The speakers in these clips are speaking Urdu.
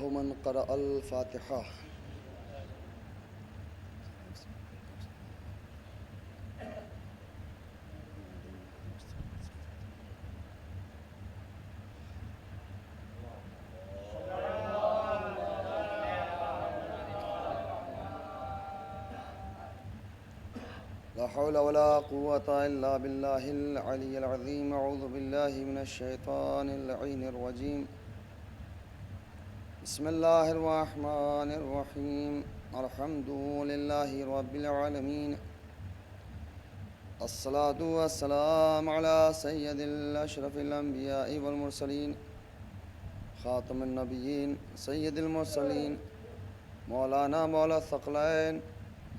الله من قرأ الفاتحة. لا حول ولا قوة إلا بالله العلي العظيم. أعوذ بالله من الشيطان اللعين الرجيم. بسم الله الرحمن الرحيم. الحمد لله رب العالمين. الصلاة والسلام على سيد الأشرف الأنبياء والمرسلين خاتم النبيين سيد المرسلين مولانا مولا الثقلين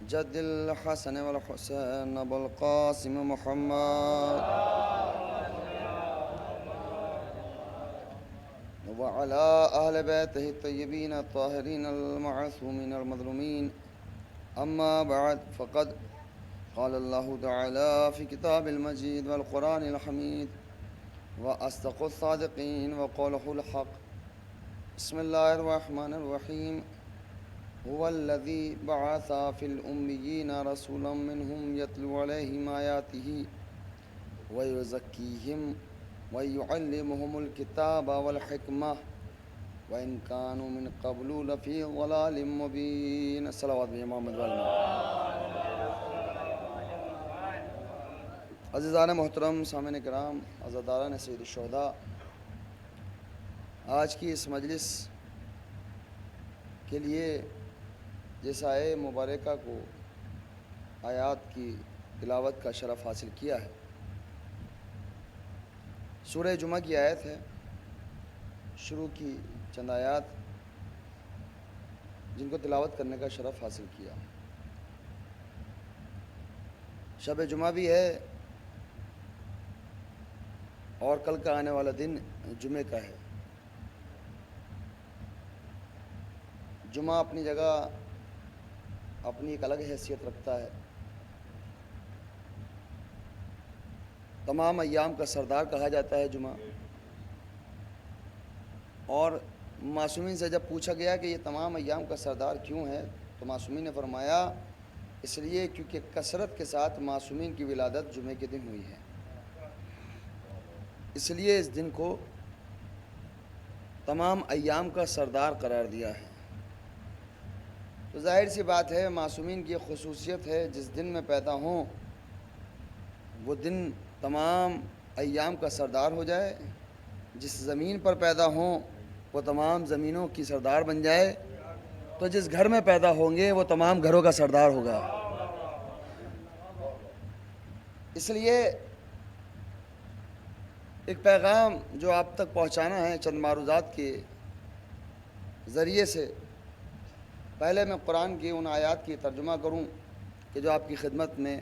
جد الحسن والحسين أبو القاسم محمد وعلى أهل بيته الطيبين الطاهرين المعصومين المظلومين. أما بعد، فقد قال الله تعالى في كتاب المجيد والقرآن الحميد: وأصدق الصادقين وقوله الحق. بسم الله الرحمن الرحيم. هو الذي بعث في الأميين رسولا منهم يتلو عليهم آياته ويزكيهم ويعلمهم الكتاب والحكمة وإن كانوا من قبل لفي ضلال مبين. صلوات محمد عزیزان محترم، سامعین کرام، عزاداران سید الشہداء، آج کی اس مجلس کے لیے جس آیے مبارکہ کو آیات کی تلاوت کا شرف حاصل کیا ہے، سورہ جمعہ کی آیت ہے، شروع کی چند آیات جن کو تلاوت کرنے کا شرف حاصل کیا. شب جمعہ بھی ہے اور کل کا آنے والا دن جمعے کا ہے. جمعہ اپنی جگہ اپنی ایک الگ حیثیت رکھتا ہے. تمام ایام کا سردار کہا جاتا ہے جمعہ. اور معصومین سے جب پوچھا گیا کہ یہ تمام ایام کا سردار کیوں ہے، تو معصومین نے فرمایا اس لیے کیونکہ کثرت کے ساتھ معصومین کی ولادت جمعے کے دن ہوئی ہے، اس لیے اس دن کو تمام ایام کا سردار قرار دیا ہے. تو ظاہر سی بات ہے، معصومین کی خصوصیت ہے جس دن میں پیدا ہوں وہ دن تمام ایام کا سردار ہو جائے. جس زمین پر پیدا ہوں وہ تمام زمینوں کی سردار بن جائے. تو جس گھر میں پیدا ہوں گے وہ تمام گھروں کا سردار ہوگا. اس لیے ایک پیغام جو آپ تک پہنچانا ہے چند معروضات کے ذریعے سے، پہلے میں قرآن کی ان آیات کی ترجمہ کروں کہ جو آپ کی خدمت میں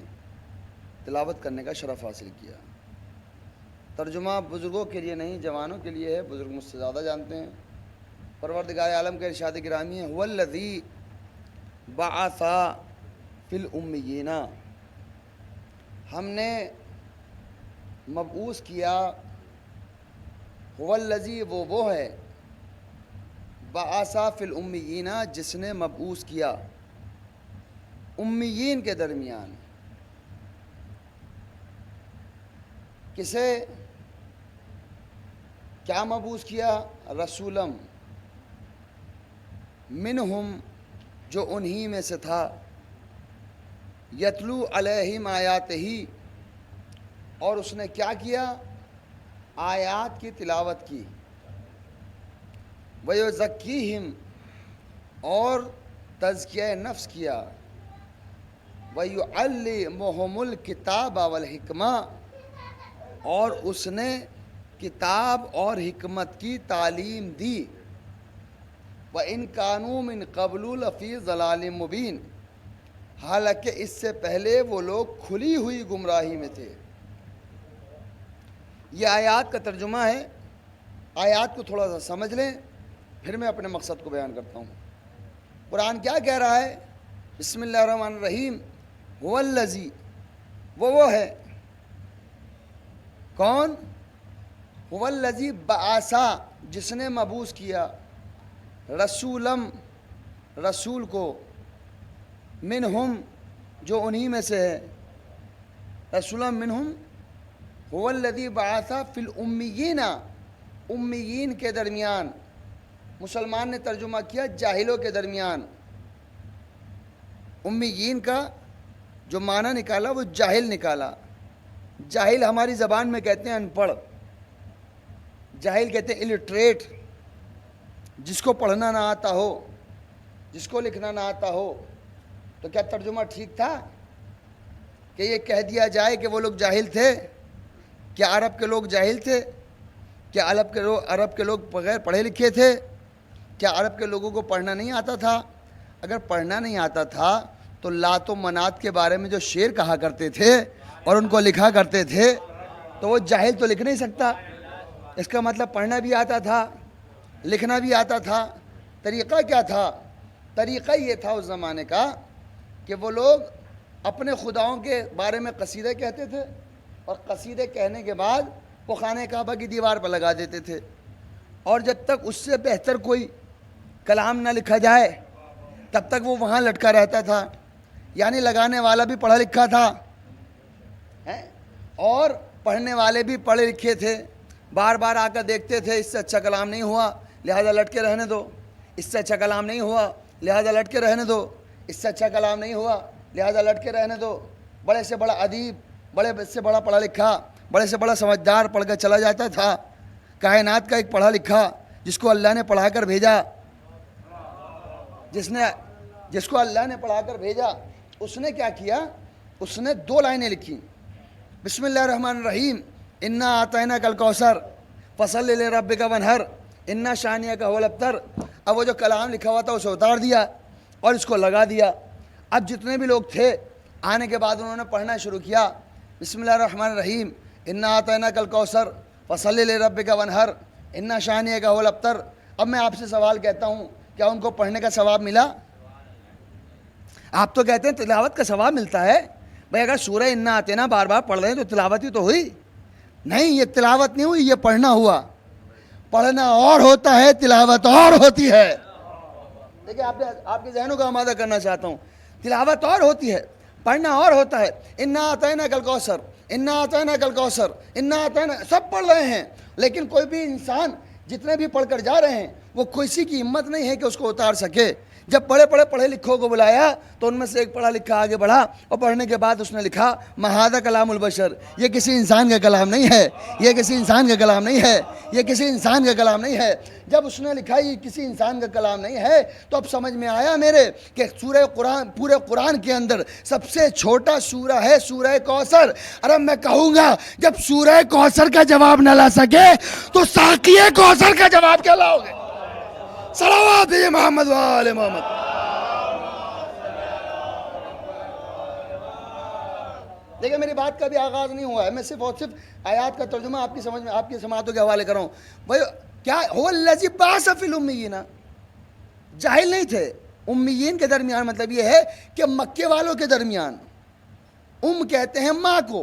تلاوت کرنے کا شرف حاصل کیا. ترجمہ بزرگوں کے لیے نہیں، جوانوں کے لیے ہے، بزرگ مجھ سے زیادہ جانتے ہیں. پروردگار عالم کے ارشاد گرامی ہے: هو الذی بعث فی الامیین، ہم نے مبعوث کیا. هو الذی، وہ ہے، بعث فی الامیین، جس نے مبعوث کیا امیین کے درمیان. کسے کیا مبعوث کیا؟ رسولم منہم، جو انہی میں سے تھا، یتلو علیہم آیاتہ، اور اس نے کیا کیا؟ آیات کی تلاوت کی. وَيُزَكِّيهِمْ، اور تزکیہ نفس کیا. وَيُعَلِّمُهُمُ الْكِتَابَ وَالْحِكْمَةَ، اور اس نے کتاب اور حکمت کی تعلیم دی. وَإِنْ كَانُوا مِنْ قَبْلُ لَفِي ضَلَالٍ مُبِينٍ، حالانکہ اس سے پہلے وہ لوگ کھلی ہوئی گمراہی میں تھے. یہ آیات کا ترجمہ ہے. آیات کو تھوڑا سا سمجھ لیں، پھر میں اپنے مقصد کو بیان کرتا ہوں. قرآن کیا کہہ رہا ہے؟ بسم اللہ الرحمن الرحیم. هو الذی، وہ ہے. کون؟ هو الذی بعث، جس نے مبعوث کیا. رسولم رسول کو، منہم جو انہی میں سے ہے، رسولم منہم هو الذی بعث فی الامیین، امیین کے درمیان، مسلمان نے ترجمہ کیا جاہلوں کے درمیان، امیین کا جو معنی نکالا وہ جاہل نکالا۔ جاہل ہماری زبان میں کہتے ہیں ان پڑھ، جاہل کہتے ہیں الٹریٹ، جس کو پڑھنا نہ آتا ہو، جس کو لکھنا نہ آتا ہو۔ تو کیا ترجمہ ٹھیک تھا کہ یہ کہہ دیا جائے کہ وہ لوگ جاہل تھے؟ کیا عرب کے لوگ جاہل تھے؟ کیا عرب کے لوگ بغیر پڑھے لکھے تھے؟ کیا عرب کے لوگوں کو پڑھنا نہیں آتا تھا؟ اگر پڑھنا نہیں آتا تھا تو لات و منات کے بارے میں جو شعر کہا کرتے تھے اور ان کو لکھا کرتے تھے تو وہ جاہل تو لکھ نہیں سکتا۔ اس کا مطلب پڑھنا بھی آتا تھا، لکھنا بھی آتا تھا۔ طریقہ کیا تھا؟ طریقہ یہ تھا اس زمانے کا کہ وہ لوگ اپنے خداؤں کے بارے میں قصیدے کہتے تھے، اور قصیدے کہنے کے بعد وہ خانہ کعبہ کی دیوار پر لگا دیتے تھے، اور جب تک اس سے بہتر کوئی کلام نہ لکھا جائے تب تک وہ وہاں لٹکا رہتا تھا۔ یعنی لگانے والا بھی پڑھا لکھا تھا اور پڑھنے والے بھی پڑھے لکھے تھے، بار بار آ کر دیکھتے تھے اس سے اچھا کلام نہیں ہوا لہذا لٹ کے رہنے دو، اس سے اچھا کلام نہیں ہوا لہذا لٹ کے رہنے دو، اس سے اچھا کلام نہیں ہوا لہذا لٹ کے رہنے دو۔ بڑے سے بڑا ادیب، بڑے سے بڑا پڑھا لکھا، بڑے سے بڑا سمجھدار پڑھ کر چلا جاتا تھا۔ کائنات کا ایک پڑھا لکھا جس کو اللہ نے پڑھا کر بھیجا، جس کو اللہ نے پڑھا کر بھیجا، اس نے کیا کیا؟ اس نے 2 لائنیں لکھی، بسم اللہ الرحمن الرحیم، انا اعطیناک الکوثر فصلی لربک وانحر انا شانئک هو الابتر۔ اب وہ جو کلام لکھا ہوا تھا اسے اتار دیا اور اس کو لگا دیا۔ اب جتنے بھی لوگ تھے آنے کے بعد انہوں نے پڑھنا شروع کیا، بسم اللہ الرحمن الرحیم، انا اعطیناک الکوثر فصلی لربک وانحر انا شانئک هو الابتر۔ اب میں آپ سے سوال کہتا ہوں، کیا ان کو پڑھنے کا ثواب ملا؟ آپ تو کہتے ہیں تلاوت کا ثواب ملتا ہے۔ بھائی اگر سورہ انا اعطینا بار بار پڑھ رہے ہیں تو تلاوت ہی تو ہوئی۔ نہیں، یہ تلاوت نہیں ہوئی، یہ پڑھنا ہوا۔ پڑھنا اور ہوتا ہے، تلاوت اور ہوتی ہے۔ دیکھیں آپ کے ذہنوں کا آمادہ کرنا چاہتا ہوں، تلاوت اور ہوتی ہے، پڑھنا اور ہوتا ہے۔ انا اعطیناک الکوثر، انا اعطیناک الکوثر، انا اعطینا، سب پڑھ رہے ہیں، لیکن کوئی بھی انسان جتنے بھی پڑھ کر جا رہے ہیں وہ کسی کی ہمت نہیں ہے کہ اس کو اتار سکے۔ جب پڑھے لکھوں کو بلایا تو ان میں سے ایک پڑھا لکھا آگے بڑھا اور پڑھنے کے بعد اس نے لکھا مہذا کلام البشر، یہ کسی انسان کا کلام نہیں ہے، یہ کسی انسان کا کلام نہیں ہے، یہ کسی انسان کا کلام نہیں ہے۔ جب اس نے لکھا یہ کسی انسان کا کلام نہیں ہے تو اب سمجھ میں آیا میرے کہ پورے قرآن کے اندر سب سے چھوٹا سورہ ہے سورہ کوثر۔ اور اب میں کہوں گا جب سورہ کوثر کا جواب نہ لا سکے تو ساقی کوثر کا جواب کیا لاؤ گے؟ صلوات محمد و آل محمد۔ دیکھیں میری بات کا بھی آغاز نہیں ہوا ہے، میں صرف آیات کا ترجمہ آپ کی سمجھ میں، آپ کی سماعتوں کے حوالے کر رہا ہوں۔ بھائی کیا هو الذی بعث فی الامیین، جاہل نہیں تھے۔ امیین کے درمیان مطلب یہ ہے کہ مکے والوں کے درمیان، کہتے ہیں ماں کو،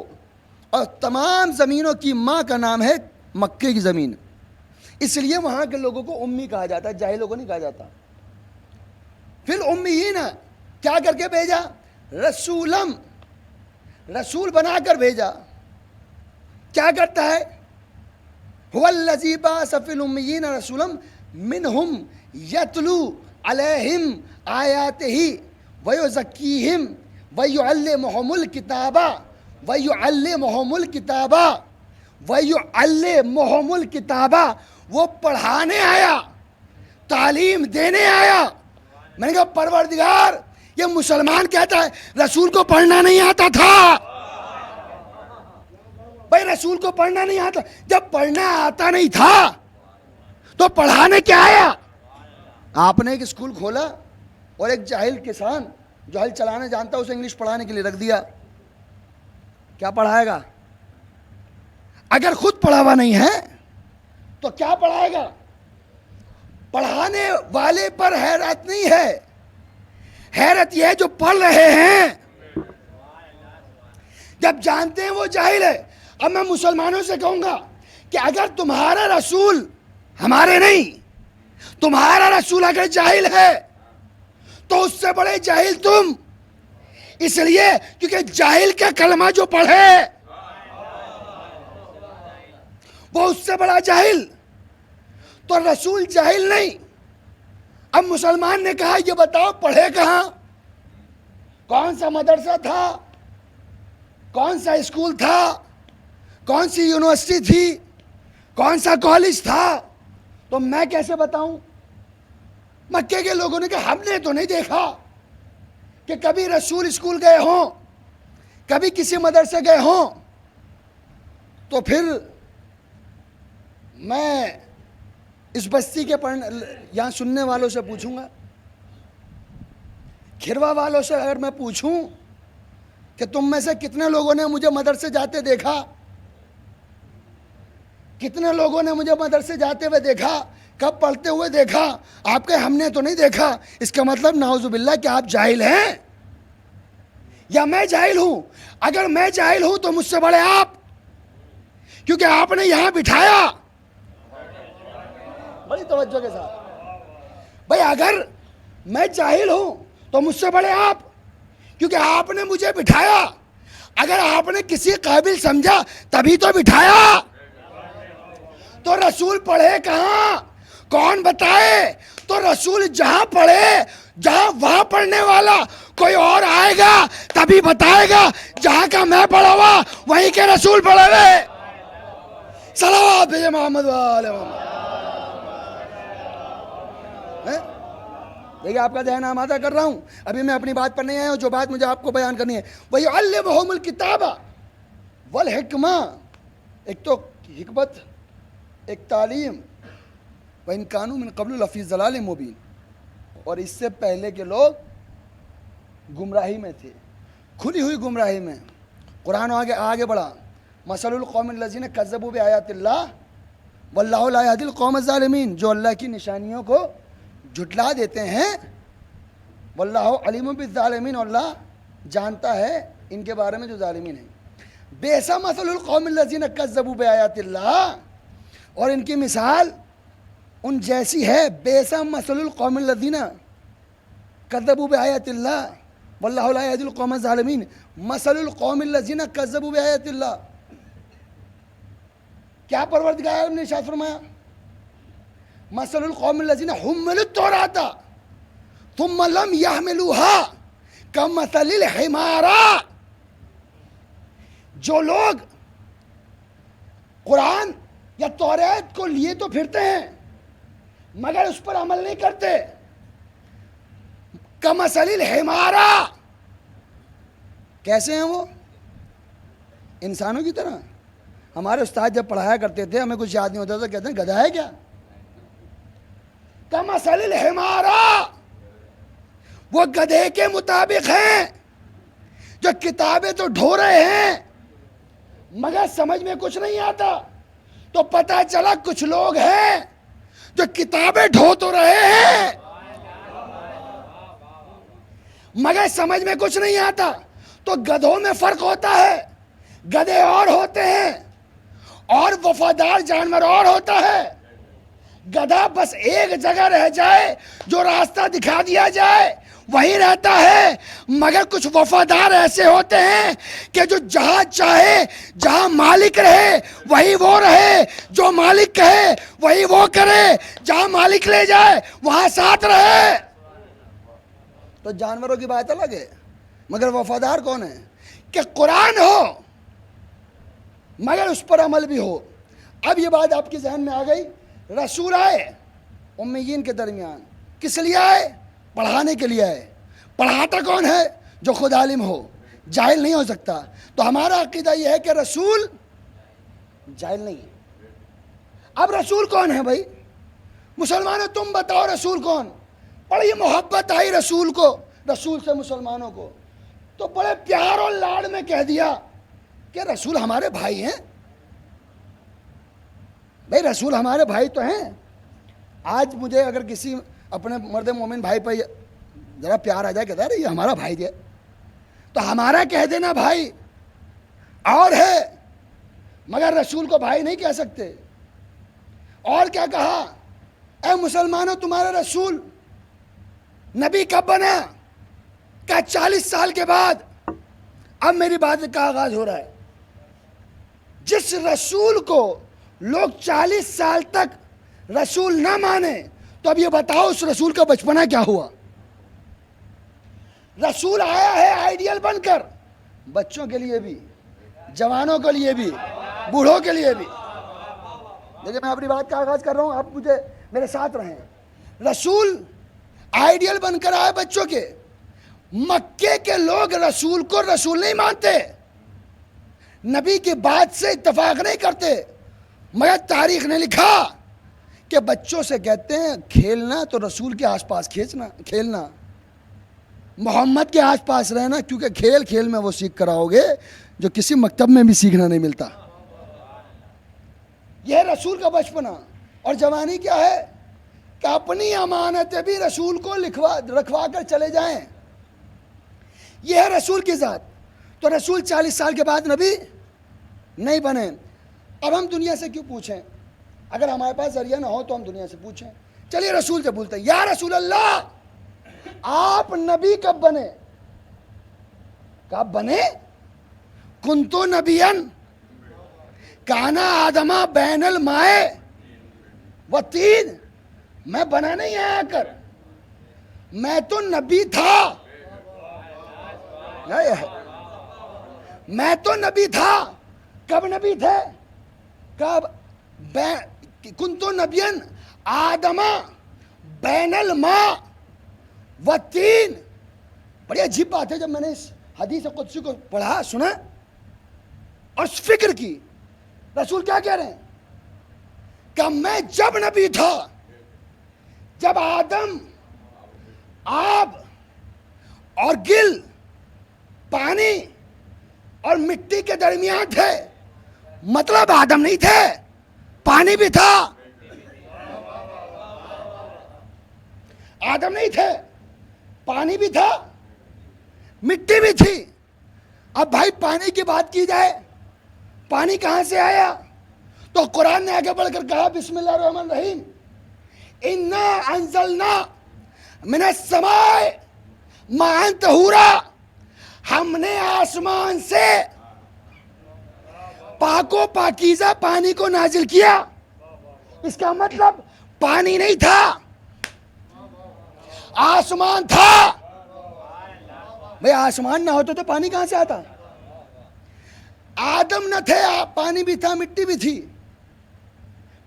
اور تمام زمینوں کی ماں کا نام ہے مکے کی زمین، اس لیے وہاں کے لوگوں کو امی کہا جاتا ہے، جاہلوں کو نہیں کہا جاتا۔ پھر امیین کیا کر کے بھیجا؟ رسولم، رسول بنا کر بھیجا۔ کیا کرتا ہے؟ هو الذی بعث فی الامیین رسولا منہم یتلو علیہم آیاتہ ویزکیہم ویعلمہم الکتاب۔ وہ پڑھانے آیا، تعلیم دینے آیا۔ میں نے کہا پروردگار، یہ مسلمان کہتا ہے رسول کو پڑھنا نہیں آتا تھا۔ بھائی رسول کو پڑھنا نہیں آتا، جب پڑھنا آتا نہیں تھا تو پڑھانے کیا آیا؟ آپ نے ایک اسکول کھولا اور ایک جاہل کسان جو ہل چلانا جانتا اسے انگلش پڑھانے کے لیے رکھ دیا، کیا پڑھائے گا؟ اگر خود پڑھا ہوا نہیں ہے تو کیا پڑھائے گا؟ پڑھانے والے پر حیرت نہیں ہے، حیرت یہ ہے جو پڑھ رہے ہیں، جب جانتے ہیں وہ جاہل ہے۔ اب میں مسلمانوں سے کہوں گا کہ اگر تمہارا رسول ہمارے نہیں، تمہارا رسول اگر جاہل ہے تو اس سے بڑے جاہل تم، اس لیے کیونکہ جاہل کا کلمہ جو پڑھے وہ اس سے بڑا جاہل، تو رسول جاہل نہیں۔ اب مسلمان نے کہا یہ بتاؤ پڑھے کہاں، کون سا مدرسہ تھا، کون سا اسکول تھا، کون سی یونیورسٹی تھی، کون سا کالج تھا؟ تو میں کیسے بتاؤں؟ مکے کے لوگوں نے کہا ہم نے تو نہیں دیکھا کہ کبھی رسول اسکول گئے ہوں، کبھی کسی مدرسے گئے ہوں۔ تو پھر میں اس بستی کے یہاں سننے والوں سے پوچھوں گا، کھروا والوں سے اگر میں پوچھوں کہ تم میں سے کتنے لوگوں نے مجھے مدرسے جاتے دیکھا، کتنے لوگوں نے مجھے مدرسے جاتے ہوئے دیکھا، کب پڑھتے ہوئے دیکھا، آپ کے ہم نے تو نہیں دیکھا، اس کا مطلب نعوذ باللہ کہ آپ جاہل ہیں یا میں جاہل ہوں؟ اگر میں جاہل ہوں تو مجھ سے بڑے آپ، کیونکہ آپ نے یہاں بٹھایا۔ بڑی توجہ کے ساتھ بھائی، اگر میں جاہل ہوں تو مجھ سے بڑے آپ، کیونکہ آپ نے مجھے بٹھایا۔ اگر آپ نے کسی قابل سمجھا تبھی تو بٹھایا۔ تو رسول پڑھے کہاں، کون بتائے؟ تو رسول جہاں پڑھے، جہاں وہاں پڑھنے والا کوئی اور آئے گا تبھی بتائے گا۔ جہاں کا میں پڑھا ہوا وہیں کے رسول پڑھے ہوئے۔ صلوات بھیجے محمد والے محمد۔ دیکھیے آپ کا ذہن آمادہ کر رہا ہوں، ابھی میں اپنی بات پر نہیں آیا ہوں، جو بات مجھے آپ کو بیان کرنی ہے۔ وَيُعَلِّمُهُمُ الْكِتَابَ وَالْحِكْمَةَ، ایک تو حکمت، ایک تعلیم، وَإِنْ كَانُوا مِنْ قَبْلُ لَفِي ضَلَالٍ مُبِينٍ، اور اس سے پہلے کے لوگ گمراہی میں تھے، کھلی ہوئی گمراہی میں۔ قرآن آگے بڑھا، مَثَلُ الْقَوْمِ الَّذِينَ كَذَّبُوا بِآيَاتِ اللَّهِ وَاللَّهُ لَا يَهْدِي الْقَوْمَ الظَّالِمِينَ، جو اللہ کی نشانیوں کو جھٹلا دیتے ہیں۔ واللہ علیم بالظالمین، اور اللہ جانتا ہے ان کے بارے میں جو ظالمین ہیں۔ بئس مثل القوم الذین کذبوا بآیات اللہ، اور ان کی مثال ان جیسی ہے۔ بئس مثل القوم الذین کذبوا بآیات اللہ واللہ لا یہدی القوم الظالمین۔ مثل القوم الذین کذبوا بآیات اللہ، کیا پروردگار نے ارشاد فرمایا؟ مثل القوم الذین حملوا التوراۃ ثم لم يحملوها كمثل الحمار، جو لوگ قرآن یا توریت کو لیے تو پھرتے ہیں مگر اس پر عمل نہیں کرتے، کمثل الحمار، کیسے ہیں وہ؟ انسانوں کی طرح۔ ہمارے استاد جب پڑھایا کرتے تھے ہمیں کچھ یاد نہیں ہوتا تو کہتے ہیں گدھا ہے کیا؟ کمثل الحمار، وہ گدھے کے مطابق ہیں، جو کتابیں تو ڈھو رہے ہیں مگر سمجھ میں کچھ نہیں آتا۔ تو پتہ چلا کچھ لوگ ہیں جو کتابیں ڈھو تو رہے ہیں مگر سمجھ میں کچھ نہیں آتا۔ تو گدھوں میں فرق ہوتا ہے، گدھے اور ہوتے ہیں اور وفادار جانور اور ہوتا ہے۔ گدھا بس ایک جگہ رہ جائے، جو راستہ دکھا دیا جائے وہی رہتا ہے، مگر کچھ وفادار ایسے ہوتے ہیں کہ جو جہاں چاہے، جہاں مالک رہے وہی وہ رہے، جو مالک کہے وہی وہ کرے، جہاں مالک لے جائے وہاں ساتھ رہے۔ تو جانوروں کی بات الگ ہے، مگر وفادار کون ہے؟ کہ قرآن ہو مگر اس پر عمل بھی ہو۔ اب یہ بات آپ کے ذہن میں آ گئی، رسول آئے امیین کے درمیان، کس لیے آئے؟ پڑھانے کے لیے آئے۔ پڑھاتا کون ہے؟ جو خود عالم ہو، جاہل نہیں ہو سکتا۔ تو ہمارا عقیدہ یہ ہے کہ رسول جاہل نہیں ہے۔ اب رسول کون ہے بھائی؟ مسلمانوں تم بتاؤ رسول کون؟ بڑی محبت آئی رسول کو، رسول سے مسلمانوں کو، تو بڑے پیار اور لاڑ میں کہہ دیا کہ رسول ہمارے بھائی ہیں۔ بھائی رسول ہمارے بھائی تو ہیں۔ آج مجھے اگر کسی اپنے مرد مومن بھائی پہ ذرا پیار آ جائے، کہتا ہے یہ ہمارا بھائی ہے، تو ہمارا کہہ دینا بھائی اور ہے، مگر رسول کو بھائی نہیں کہہ سکتے۔ اور کیا کہا؟ اے مسلمانوں تمہارا رسول نبی کب بنا؟ کہا 40 سال کے بعد اب میری بات کا آغاز ہو رہا ہے۔ جس رسول کو لوگ 40 سال تک رسول نہ مانے تو اب یہ بتاؤ اس رسول کا بچپنا کیا ہوا؟ رسول آیا ہے آئیڈیل بن کر، بچوں کے لیے بھی، جوانوں کے لیے بھی، بوڑھوں کے لیے بھی۔ دیکھیں میں اپنی بات کا آغاز کر رہا ہوں، آپ مجھے میرے ساتھ رہیں۔ رسول آئیڈیل بن کر آئے بچوں کے۔ مکے کے لوگ رسول کو رسول نہیں مانتے، نبی کی بات سے اتفاق نہیں کرتے، مگر تاریخ نے لکھا کہ بچوں سے کہتے ہیں کھیلنا تو رسول کے آس پاس کھیلنا، محمد کے آس پاس رہنا، کیونکہ کھیل کھیل میں وہ سیکھ کر آؤ گے جو کسی مکتب میں بھی سیکھنا نہیں ملتا۔ یہ رسول کا بچپنا۔ اور جوانی کیا ہے کہ اپنی امانتیں بھی رسول کو رکھوا کر چلے جائیں، یہ ہے رسول کی ذات۔ تو رسول 40 سال کے بعد نبی نہیں بنے۔ اب ہم دنیا سے کیوں پوچھیں؟ اگر ہمارے پاس ذریعہ نہ ہو تو ہم دنیا سے پوچھیں۔ چلیے رسول سے بولتے ہیں، یا رسول اللہ آپ نبی کب بنے؟ کب بنے؟ کنتو نبیًا کانا آدمہ بین المائے والطین، میں بنا نہیں آیا کر، میں تو نبی تھا، میں تو نبی تھا۔ کب نبی تھے؟ کب؟ کنتو نبیًا آدمہ بین الماء والطین۔ بڑی عجیب بات ہے، جب میں نے اس حدیث قدسی کو پڑھا، سنا اور فکر کی، رسول کیا کہہ رہے ہیں کہ میں جب نبی تھا، جب آدم آب اور گل، پانی اور مٹی کے درمیان تھے، مطلب آدم نہیں تھے، پانی بھی تھا۔ آدم نہیں تھے، پانی بھی تھا، مٹی بھی تھی۔ اب بھائی پانی کی بات کی جائے، پانی کہاں سے آیا؟ تو قرآن نے آگے بڑھ کر کہا بسم اللہ الرحمن الرحیم، انا انزلنا من السماء ماء طہورا، ہم نے آسمان سے پاک و پاکیزہ پانی کو نازل کیا۔ اس کا مطلب پانی نہیں تھا، آسمان تھا۔ بھئی آسمان نہ ہوتا تو پانی کہاں سے آتا؟ آدم نہ تھے، پانی بھی تھا، مٹی بھی تھی،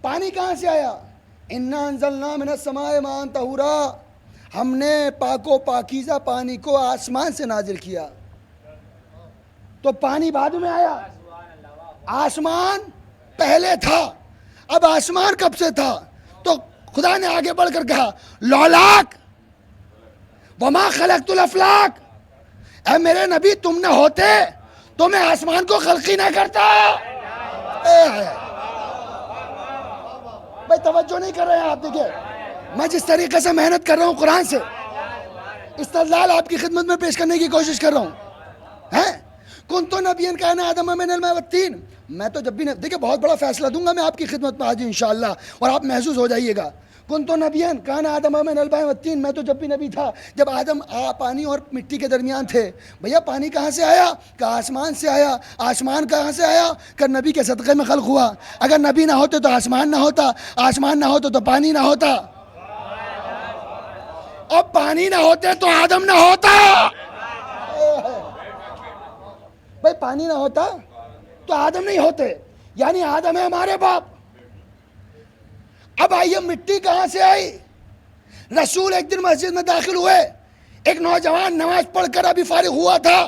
پانی کہاں سے آیا؟ انا انزلنا من السماء ماء طہورا، ہم نے پاک و پاکیزہ پانی کو آسمان سے نازل کیا۔ تو پانی بعد میں آیا، آسمان پہلے تھا۔ اب آسمان کب سے تھا؟ تو خدا نے آگے بڑھ کر کہا لولاک وما خلقت الافلاک، اے میرے نبی تم نہ ہوتے تو میں آسمان کو خلق ہی نہ کرتا۔ بھائی توجہ نہیں کر رہے ہیں آپ؟ دیکھیں میں جس طریقے سے محنت کر رہا ہوں قرآن سے استدلال آپ کی خدمت میں پیش کرنے کی کوشش کر رہا ہوں۔ کنتو نبیًا کانا آدمہ بین الماء والطین، میں تو جب بھی دیکھیں بہت بڑا فیصلہ دوں گا میں آپ کی خدمت میں آج انشاءاللہ، اور آپ محظوظ ہو جائیے گا۔ کنتو نبیًا کانا آدمہ بین الماء والطین، میں تو جب بھی نبی تھا جب آدم پانی اور مٹی کے درمیان تھے۔ بھیا پانی کہاں سے آیا؟ کہ آسمان سے آیا۔ آسمان کہاں سے آیا؟ کہ نبی کے صدقے میں خلق ہوا۔ اگر نبی نہ ہوتے تو آسمان نہ ہوتا، آسمان نہ ہوتا تو پانی نہ ہوتا، اور پانی نہ ہوتے تو آدم نہ ہوتا۔ بھائی پانی نہ ہوتا تو آدم نہیں ہوتے، یعنی آدم ہے ہمارے باپ۔ اب آئیے مٹی کہاں سے آئی؟ رسول ایک دن مسجد میں داخل ہوئے، ایک نوجوان نماز پڑھ کر ابھی فارغ ہوا تھا،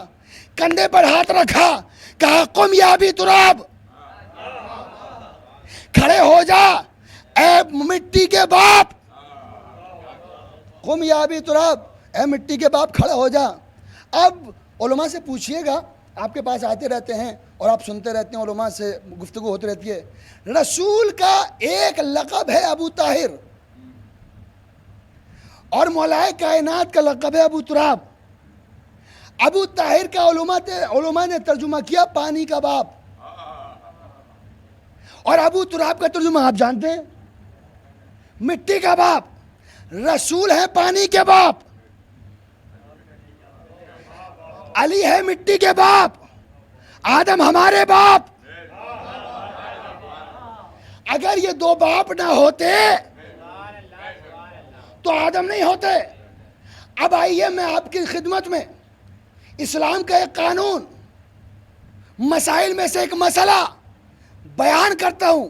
کندھے پر ہاتھ رکھا، کہا قم یا ابی تراب، کھڑے ہو جا اے مٹی کے باپ، قم یا ابی تراب، اے مٹی کے باپ کھڑا ہو جا۔ اب علماء سے پوچھئے گا، آپ کے پاس آتے رہتے ہیں اور آپ سنتے رہتے ہیں، علماء سے گفتگو ہوتی رہتی ہے، رسول کا ایک لقب ہے ابو طاہر، اور مولائے کائنات کا لقب ہے ابو تراب۔ ابو طاہر کا علماء نے ترجمہ کیا پانی کا باپ، اور ابو تراب کا ترجمہ آپ جانتے ہیں، مٹی کا باپ، رسول ہے پانی کے باپ، علی ہے مٹی کے باپ، آدم ہمارے باپ۔ اگر یہ دو باپ نہ ہوتے تو آدم نہیں ہوتے۔ اب آئیے میں آپ کی خدمت میں اسلام کا ایک قانون، مسائل میں سے ایک مسئلہ بیان کرتا ہوں،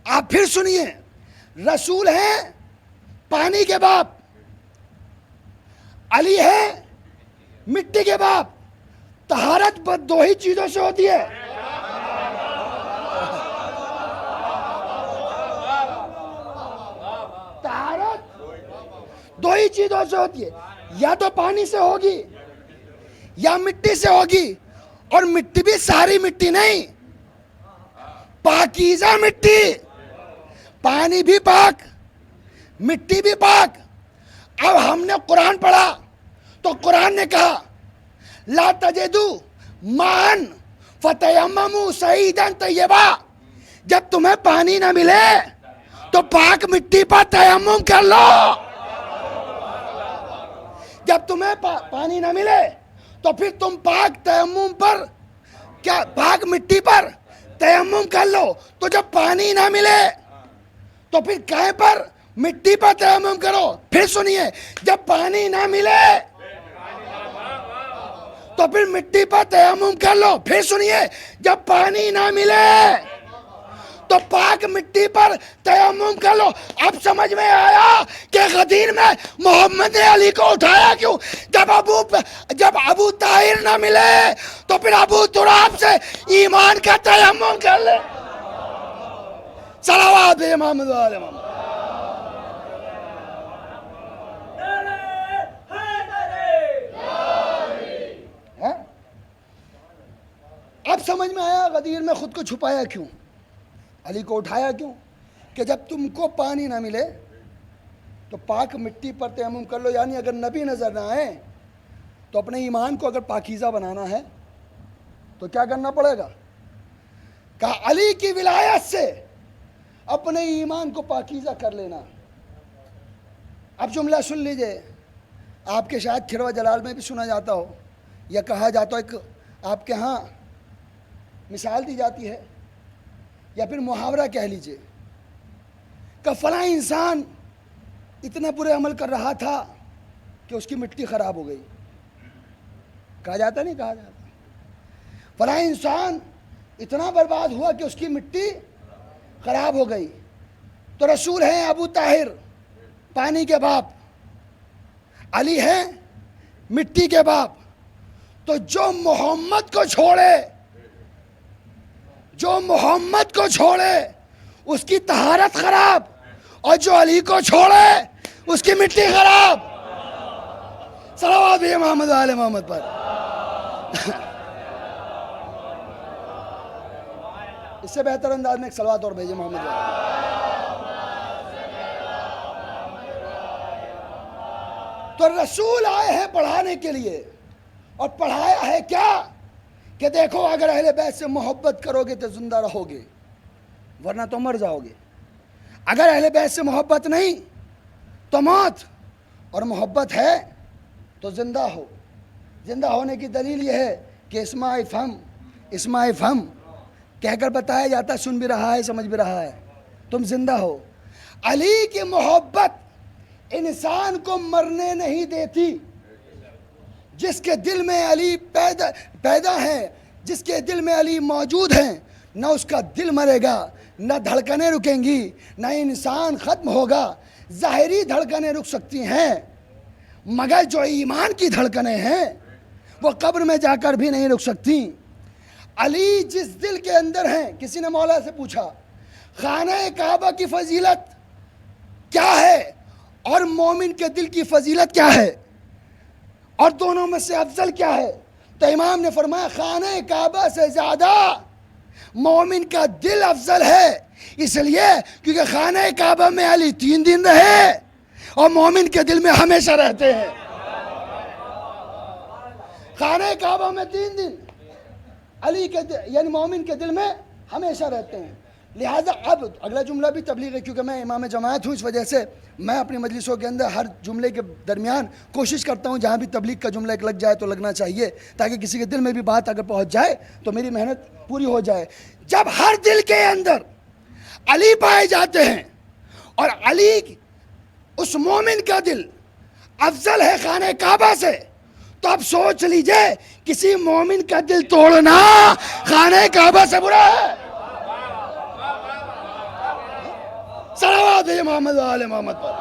آپ پھر سنیے۔ رسول ہیں پانی کے باپ، علی ہے مٹی کے باپ۔ طہارت بس دو ہی چیزوں سے ہوتی ہے، طہارت دو ہی چیزوں سے ہوتی ہے، یا تو پانی سے ہوگی یا مٹی سے ہوگی، اور مٹی بھی ساری مٹی نہیں، پاکیزہ مٹی۔ پانی بھی پاک، مٹی بھی پاک۔ اب ہم نے قرآن پڑھا تو قرآن نے کہا لا تجدو مان فتیمموا صعیدا طیبا، جب تمہیں پانی نہ ملے تو پاک مٹی پر تیمم کر لو۔ جب تمہیں پانی نہ ملے تو پھر تم پاک تیمم پر، کیا پاک مٹی پر تیمم کر لو۔ تو جب پانی نہ ملے تو پھر کہیں پر مٹی پر تیمم کرو۔ پھر سنیے، جب پانی نہ ملے تو پھر مٹی پر تیمم کر لو۔ پھر سنیے، جب پانی نہ ملے تو پاک مٹی پر تیمم کر لو۔ اب سمجھ میں آیا کہ غدیر میں محمد نے علی کو اٹھایا کیوں؟ جب ابو طاہر نہ ملے تو پھر ابو تراب سے ایمان کا تیمم کر لے۔ صلوات محمد والے محمد۔ اب سمجھ میں آیا غدیر میں خود کو چھپایا کیوں، علی کو اٹھایا کیوں؟ کہ جب تم کو پانی نہ ملے تو پاک مٹی پر تیمم کر لو۔ یعنی اگر نبی نظر نہ آئے تو اپنے ایمان کو اگر پاکیزہ بنانا ہے تو کیا کرنا پڑے گا؟ کہا علی کی ولایت سے اپنے ایمان کو پاکیزہ کر لینا۔ اب جملہ سن لیجئے، آپ کے شاید کھروا جلال میں بھی سنا جاتا ہو یا کہا جاتا ہو، ایک آپ کے ہاں مثال دی جاتی ہے یا پھر محاورہ کہہ لیجئے کہ فلاں انسان اتنے برے عمل کر رہا تھا کہ اس کی مٹی خراب ہو گئی۔ کہا جاتا نہیں؟ کہا جاتا فلاں انسان اتنا برباد ہوا کہ اس کی مٹی خراب ہو گئی۔ تو رسول ہیں ابو طاہر پانی کے باپ، علی ہیں مٹی کے باپ۔ تو جو محمد کو چھوڑے، جو محمد کو چھوڑے اس کی طہارت خراب، اور جو علی کو چھوڑے اس کی مٹی خراب۔ صلوات محمد آل محمد پر۔ اس سے بہتر انداز میں ایک صلوات اور بھیجے محمد والے۔ تو رسول آئے ہیں پڑھانے کے لیے، اور پڑھایا ہے کیا؟ کہ دیکھو اگر اہل بیت سے محبت کرو گے تو زندہ رہو گے، ورنہ تو مر جاؤ گے۔ اگر اہل بیت سے محبت نہیں تو موت، اور محبت ہے تو زندہ ہو۔ زندہ ہونے کی دلیل یہ ہے کہ اسمع افہم کہہ کر بتایا جاتا ہے، سن بھی رہا ہے سمجھ بھی رہا ہے، تم زندہ ہو۔ علی کی محبت انسان کو مرنے نہیں دیتی۔ جس کے دل میں علی پیدا ہے، جس کے دل میں علی موجود ہیں، نہ اس کا دل مرے گا، نہ دھڑکنیں رکیں گی، نہ انسان ختم ہوگا۔ ظاہری دھڑکنیں رک سکتی ہیں، مگر جو ایمان کی دھڑکنیں ہیں وہ قبر میں جا کر بھی نہیں رک سکتی۔ علی جس دل کے اندر ہیں، کسی نے مولا سے پوچھا خانہ کعبہ کی فضیلت کیا ہے اور مومن کے دل کی فضیلت کیا ہے، اور دونوں میں سے افضل کیا ہے؟ تو امام نے فرمایا خانہ کعبہ سے زیادہ مومن کا دل افضل ہے، اس لیے کیونکہ خانہ کعبہ میں علی 3 دن رہے اور مومن کے دل میں ہمیشہ رہتے ہیں۔ خانہ کعبہ میں 3 دن علی کے یعنی مومن کے دل میں ہمیشہ رہتے ہیں۔ لہٰذا اب اگلا جملہ بھی تبلیغ ہے، کیونکہ میں امام جماعت ہوں، اس وجہ سے میں اپنی مجلسوں کے اندر ہر جملے کے درمیان کوشش کرتا ہوں جہاں بھی تبلیغ کا جملہ ایک لگ جائے تو لگنا چاہیے، تاکہ کسی کے دل میں بھی بات اگر پہنچ جائے تو میری محنت پوری ہو جائے۔ جب ہر دل کے اندر علی پائے جاتے ہیں اور علی اس مومن کا دل افضل ہے خانہ کعبہ سے، تو اب سوچ لیجئے کسی مومن کا دل توڑنا خانہ کعبہ سے برا ہے۔ صلوات محمد و آل محمد پر۔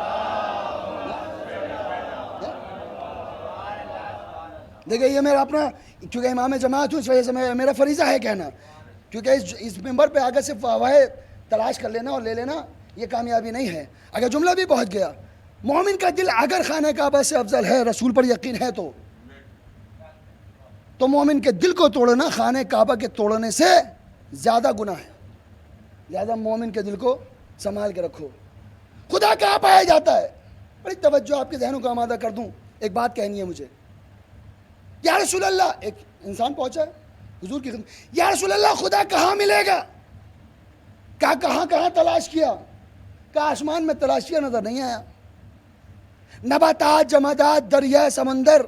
دیکھیں یہ میرا اپنا، کیونکہ امام جماعت ہوں اس وجہ سے میرا فریضہ ہے کہنا، کیونکہ اس ممبر پہ آگے صرف فوائد تلاش کر لینا اور لے لینا یہ کامیابی نہیں ہے۔ اگر جملہ بھی پہنچ گیا، مومن کا دل اگر خانہ کعبہ سے افضل ہے، رسول پر یقین ہے تو مومن کے دل کو توڑنا خانہ کعبہ کے توڑنے سے زیادہ گناہ ہے۔ لہذا مومن کے دل کو سنبھال کے رکھو۔ خدا کہاں پایا جاتا ہے؟ بڑی توجہ آپ کے ذہنوں کو آمادہ کر دوں، ایک بات کہنی ہے مجھے۔ یا رسول اللہ، ایک انسان پہنچا ہے حضور کی خدمت، یا رسول اللہ خدا کہاں ملے گا؟ کہاں کہاں تلاش کیا؟ آسمان میں تلاش کیا، نظر نہیں آیا۔ نباتات، جمادات، دریا، سمندر،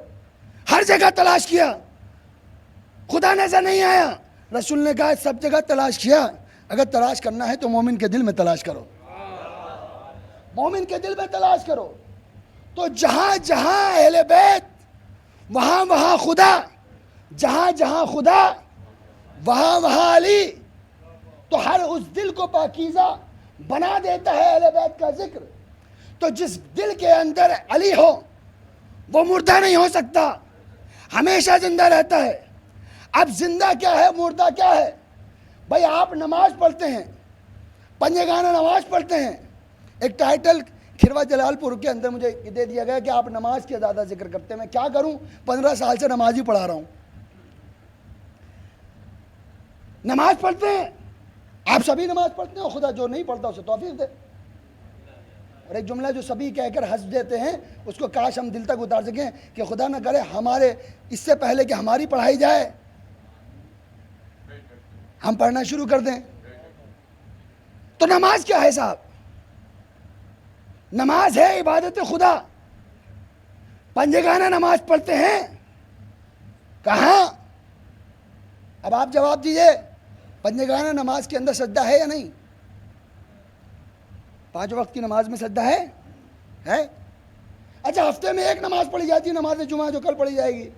ہر جگہ تلاش کیا، خدا نظر نہیں آیا۔ رسول نے کہا سب جگہ تلاش کیا، اگر تلاش کرنا ہے تو مومن کے دل میں تلاش کرو، مومن کے دل میں تلاش کرو۔ تو جہاں جہاں اہل بیت وہاں وہاں خدا، جہاں جہاں خدا وہاں وہاں علی، تو ہر اس دل کو پاکیزہ بنا دیتا ہے اہل بیت کا ذکر۔ تو جس دل کے اندر علی ہو وہ مردہ نہیں ہو سکتا، ہمیشہ زندہ رہتا ہے۔ اب زندہ کیا ہے، مردہ کیا ہے؟ بھائی آپ نماز پڑھتے ہیں، پنجے گانا نماز پڑھتے ہیں۔ ایک ٹائٹل کھروا جلال پور کے اندر مجھے دے دیا گیا کہ آپ نماز کے زیادہ ذکر کرتے ہیں۔ میں کیا کروں، 15 سال سے نماز ہی پڑھا رہا ہوں۔ نماز پڑھتے ہیں، آپ سبھی نماز پڑھتے ہیں، خدا جو نہیں پڑھتا اسے توفیق دے۔ اور ایک جملہ جو سبھی کہہ کر ہنس دیتے ہیں، اس کو کاش ہم دل تک اتار سکیں کہ خدا نہ کرے ہمارے اس سے پہلے کہ ہماری پڑھائی جائے ہم پڑھنا شروع کر دیں۔ تو نماز کیا ہے صاحب؟ نماز ہے عبادت خدا۔ پنجے گانا نماز پڑھتے ہیں کہاں؟ اب آپ جواب دیجئے، پنجے گانا نماز کے اندر سجدہ ہے یا نہیں؟ 5 وقت کی نماز میں سجدہ ہے؟ اچھا ہفتے میں ایک نماز پڑھی جاتی ہے، نماز جمعہ جو کل پڑھی جائے گی،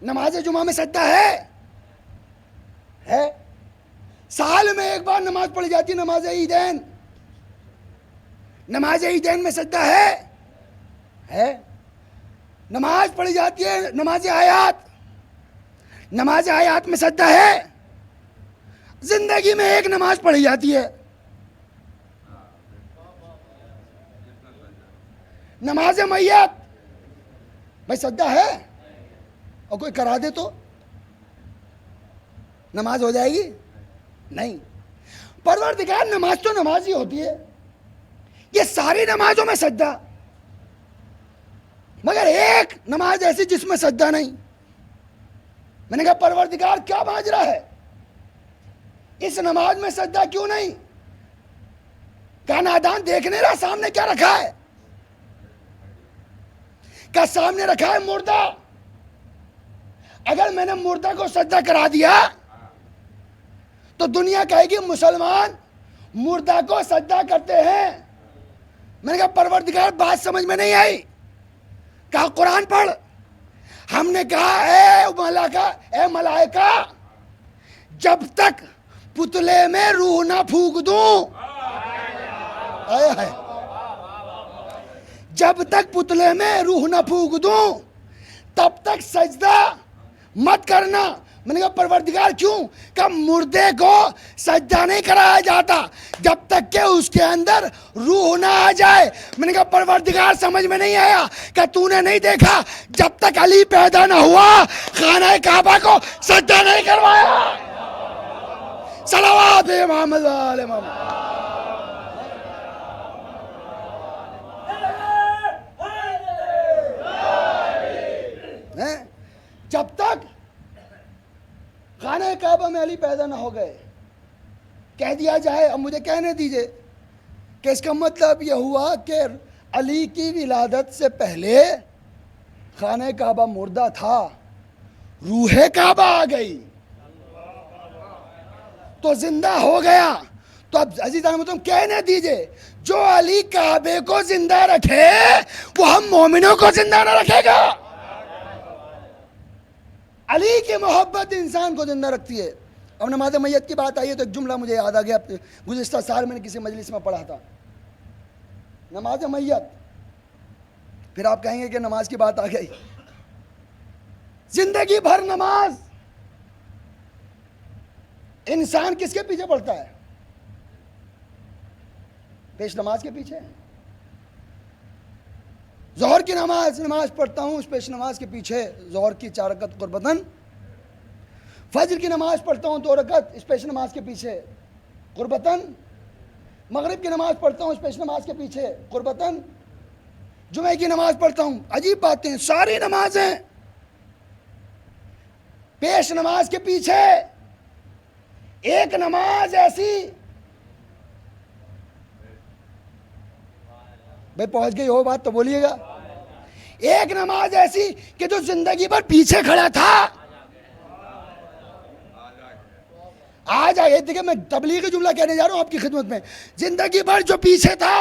نماز جمعہ میں سجدہ ہے؟ سال میں ایک بار نماز پڑھی جاتی ہے، نماز عیدین، نماز عیدین میں سجدہ ہے؟ نماز پڑھی جاتی ہے نماز آیات، نماز آیات میں سجدہ ہے؟ زندگی میں ایک نماز پڑھی جاتی ہے، نماز میت، بھائی سجدہ ہے؟ اور کوئی کرا دے تو نماز ہو جائے گی؟ نہیں۔ پروردگار نماز تو نماز ہی ہوتی ہے، یہ ساری نمازوں میں سجدہ، مگر ایک نماز ایسی جس میں سجدہ نہیں۔ میں نے کہا پروردگار کیا ماجرا ہے، اس نماز میں سجدہ کیوں نہیں؟ کہا نادان دیکھنے رہا سامنے کیا رکھا ہے؟ کہا سامنے رکھا ہے مردہ، اگر میں نے مردہ کو سجدہ کرا دیا تو دنیا کہے گی مسلمان مردہ کو سجدہ کرتے ہیں۔ میں نے کہا پروردگار بات سمجھ میں نہیں آئی، کہا قرآن پڑھ۔ ہم نے کہا اے ملائکہ جب تک پتلے میں روح نہ پھونک دوں، جب تک پتلے میں روح نہ پھونک دوں تب تک سجدہ مت کرنا۔ میں نے کہا پروردگار کیوں؟ کہ مردے کو سجدہ نہیں کرایا جاتا جب تک کہ اس کے اندر روح نہ آ جائے۔ میں نے کہا پروردگار سمجھ میں نہیں آیا کہ تو نے نہیں دیکھا جب تک علی پیدا نہ ہوا خانہ کعبہ کو سجدہ نہیں کروایا۔ صلوات محمد آل محمد۔ جب تک خانہ کعبہ میں علی پیدا نہ ہو گئے کہہ دیا جائے، اب مجھے کہنے دیجئے کہ اس کا مطلب یہ ہوا کہ علی کی ولادت سے پہلے خانہ کعبہ مردہ تھا، روح کعبہ آ گئی تو زندہ ہو گیا. تو اب عزیزان محترم کہنے دیجئے، جو علی کعبے کو زندہ رکھے وہ ہم مومنوں کو زندہ نہ رکھے گا. علی کی محبت انسان کو زندہ رکھتی ہے. اب نماز میت کی بات آئی ہے تو ایک جملہ مجھے یاد آ گیا، گزشتہ سال میں نے کسی مجلس میں پڑھا تھا. نماز میت، پھر آپ کہیں گے کہ نماز کی بات آ گئی. زندگی بھر نماز انسان کس کے پیچھے پڑتا ہے؟ پیش نماز کے پیچھے. ظہر کی نماز پڑھتا ہوں، اس پیش نماز کے پیچھے ظہر کی 4 رکعت قربتاً. فجر کی نماز پڑھتا ہوں 2 رکعت، اس پیش نماز کے پیچھے قربتاً. مغرب کی نماز پڑھتا ہوں اس پیش نماز کے پیچھے قربتاً. جمعہ کی نماز پڑھتا ہوں. عجیب باتیں، ساری نمازیں پیش نماز کے پیچھے. ایک نماز ایسی، بھئی پہنچ گئی ہو بات تو بولیے گا. ایک نماز ایسی کہ جو زندگی بھر پیچھے کھڑا تھا آج آگے. دیکھیں میں تبلیغی جملہ کہنے جا رہا ہوں آپ کی خدمت میں. زندگی بھر جو پیچھے تھا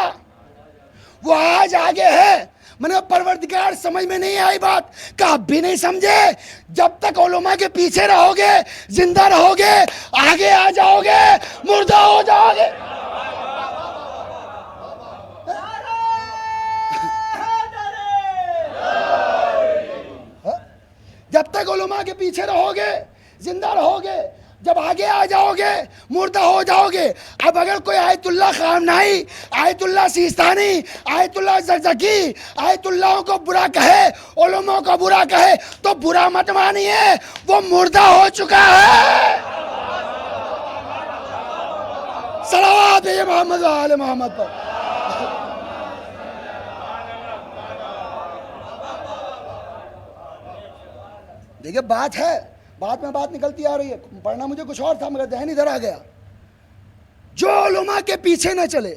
وہ آج آگے ہے. میں نے پروردگار سمجھ میں نہیں آئی بات کہ آپ بھی نہیں سمجھے. جب تک علماء کے پیچھے رہو گے زندہ رہو گے، آگے آ جاؤ گے مردہ ہو جاؤ گے. جب تک علماء کے پیچھے رہو گے زندہ رہو گے، جب آگے آ جاؤ گے مردہ ہو جاؤ گے. اب اگر کوئی آیت اللہ خامنائی، آیت اللہ سیستانی، آیت اللہ زرزکی، آیت اللہ کو برا کہے، علماء کو برا کہے تو برا مت مانیے، وہ مردہ ہو چکا ہے. صلوات محمد و آل محمد پر. دیکھیں بات ہے، بات میں بات نکلتی آ رہی ہے. پڑھنا مجھے کچھ اور تھا مگر ذہن ادھر آ گیا. جو علماء کے پیچھے نہ چلے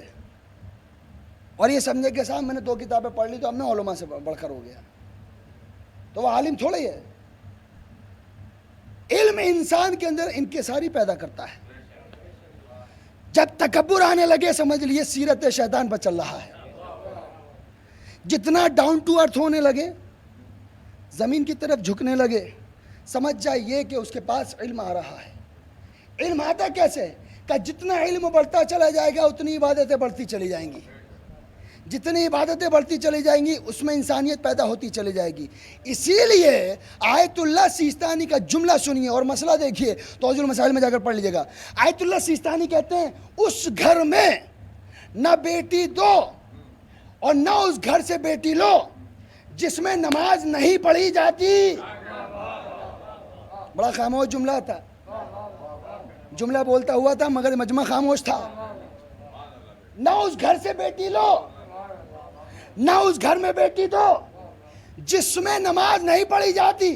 اور یہ سمجھے کہ صاحب میں نے 2 کتابیں پڑھ لی تو اب میں علماء سے بڑھ کر ہو گیا، تو وہ عالم تھوڑا ہی ہے. علم انسان کے اندر انکساری پیدا کرتا ہے. جب تکبر آنے لگے سمجھ لیے سیرت شیطان پر چل رہا ہے. جتنا ڈاؤن ٹو ارتھ ہونے لگے، زمین کی طرف جھکنے لگے، سمجھ جائیے کہ اس کے پاس علم آ رہا ہے. علم آتا کیسے؟ کہ جتنا علم بڑھتا چلا جائے گا اتنی عبادتیں بڑھتی چلی جائیں گی. جتنی عبادتیں بڑھتی چلی جائیں گی اس میں انسانیت پیدا ہوتی چلی جائے گی. اسی لیے آیت اللہ سیستانی کا جملہ سنیے اور مسئلہ دیکھیے، توضیح المسائل میں جا کر پڑھ لیجیے گا. آیت اللہ سیستانی کہتے ہیں اس گھر میں نہ بیٹی دو اور نہ اس گھر سے بیٹی لو جس میں نماز نہیں پڑھی جاتی. بڑا خاموش جملہ تھا، جملہ بولتا ہوا تھا مگر مجمع خاموش تھا. نہ اس گھر سے بیٹی لو نہ اس گھر میں بیٹی دو جس میں نماز نہیں پڑھی جاتی.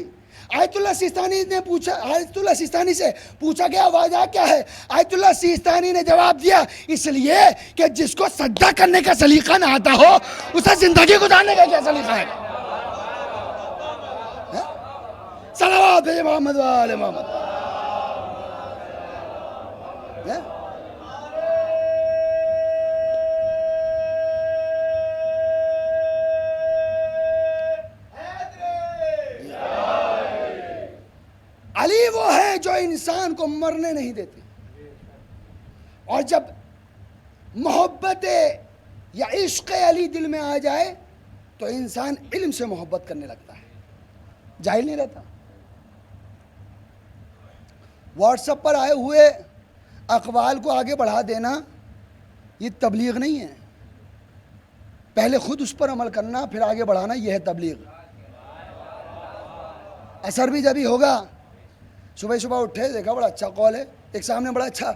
آیت اللہ سیستانی نے پوچھا، آیت اللہ سیستانی سے پوچھا گیا وجہ کیا ہے؟ آیت اللہ سیستانی نے جواب دیا اس لیے کہ جس کو سجدہ کرنے کا سلیقہ نہ آتا ہو اسے زندگی گزارنے کا کیا سلیقہ ہے؟ صلوات محمد و آل محمد. علی وہ ہے جو انسان کو مرنے نہیں دیتے، اور جب محبت یا عشق علی دل میں آ جائے تو انسان علم سے محبت کرنے لگتا ہے، جاہل نہیں رہتا. واٹس ایپ پر آئے ہوئے اقوال کو آگے بڑھا دینا یہ تبلیغ نہیں ہے. پہلے خود اس پر عمل کرنا پھر آگے بڑھانا، یہ ہے تبلیغ. اثر بھی جب ہی ہوگا. صبح اٹھے دیکھا بڑا اچھا قول ہے، ایک سامنے بڑا اچھا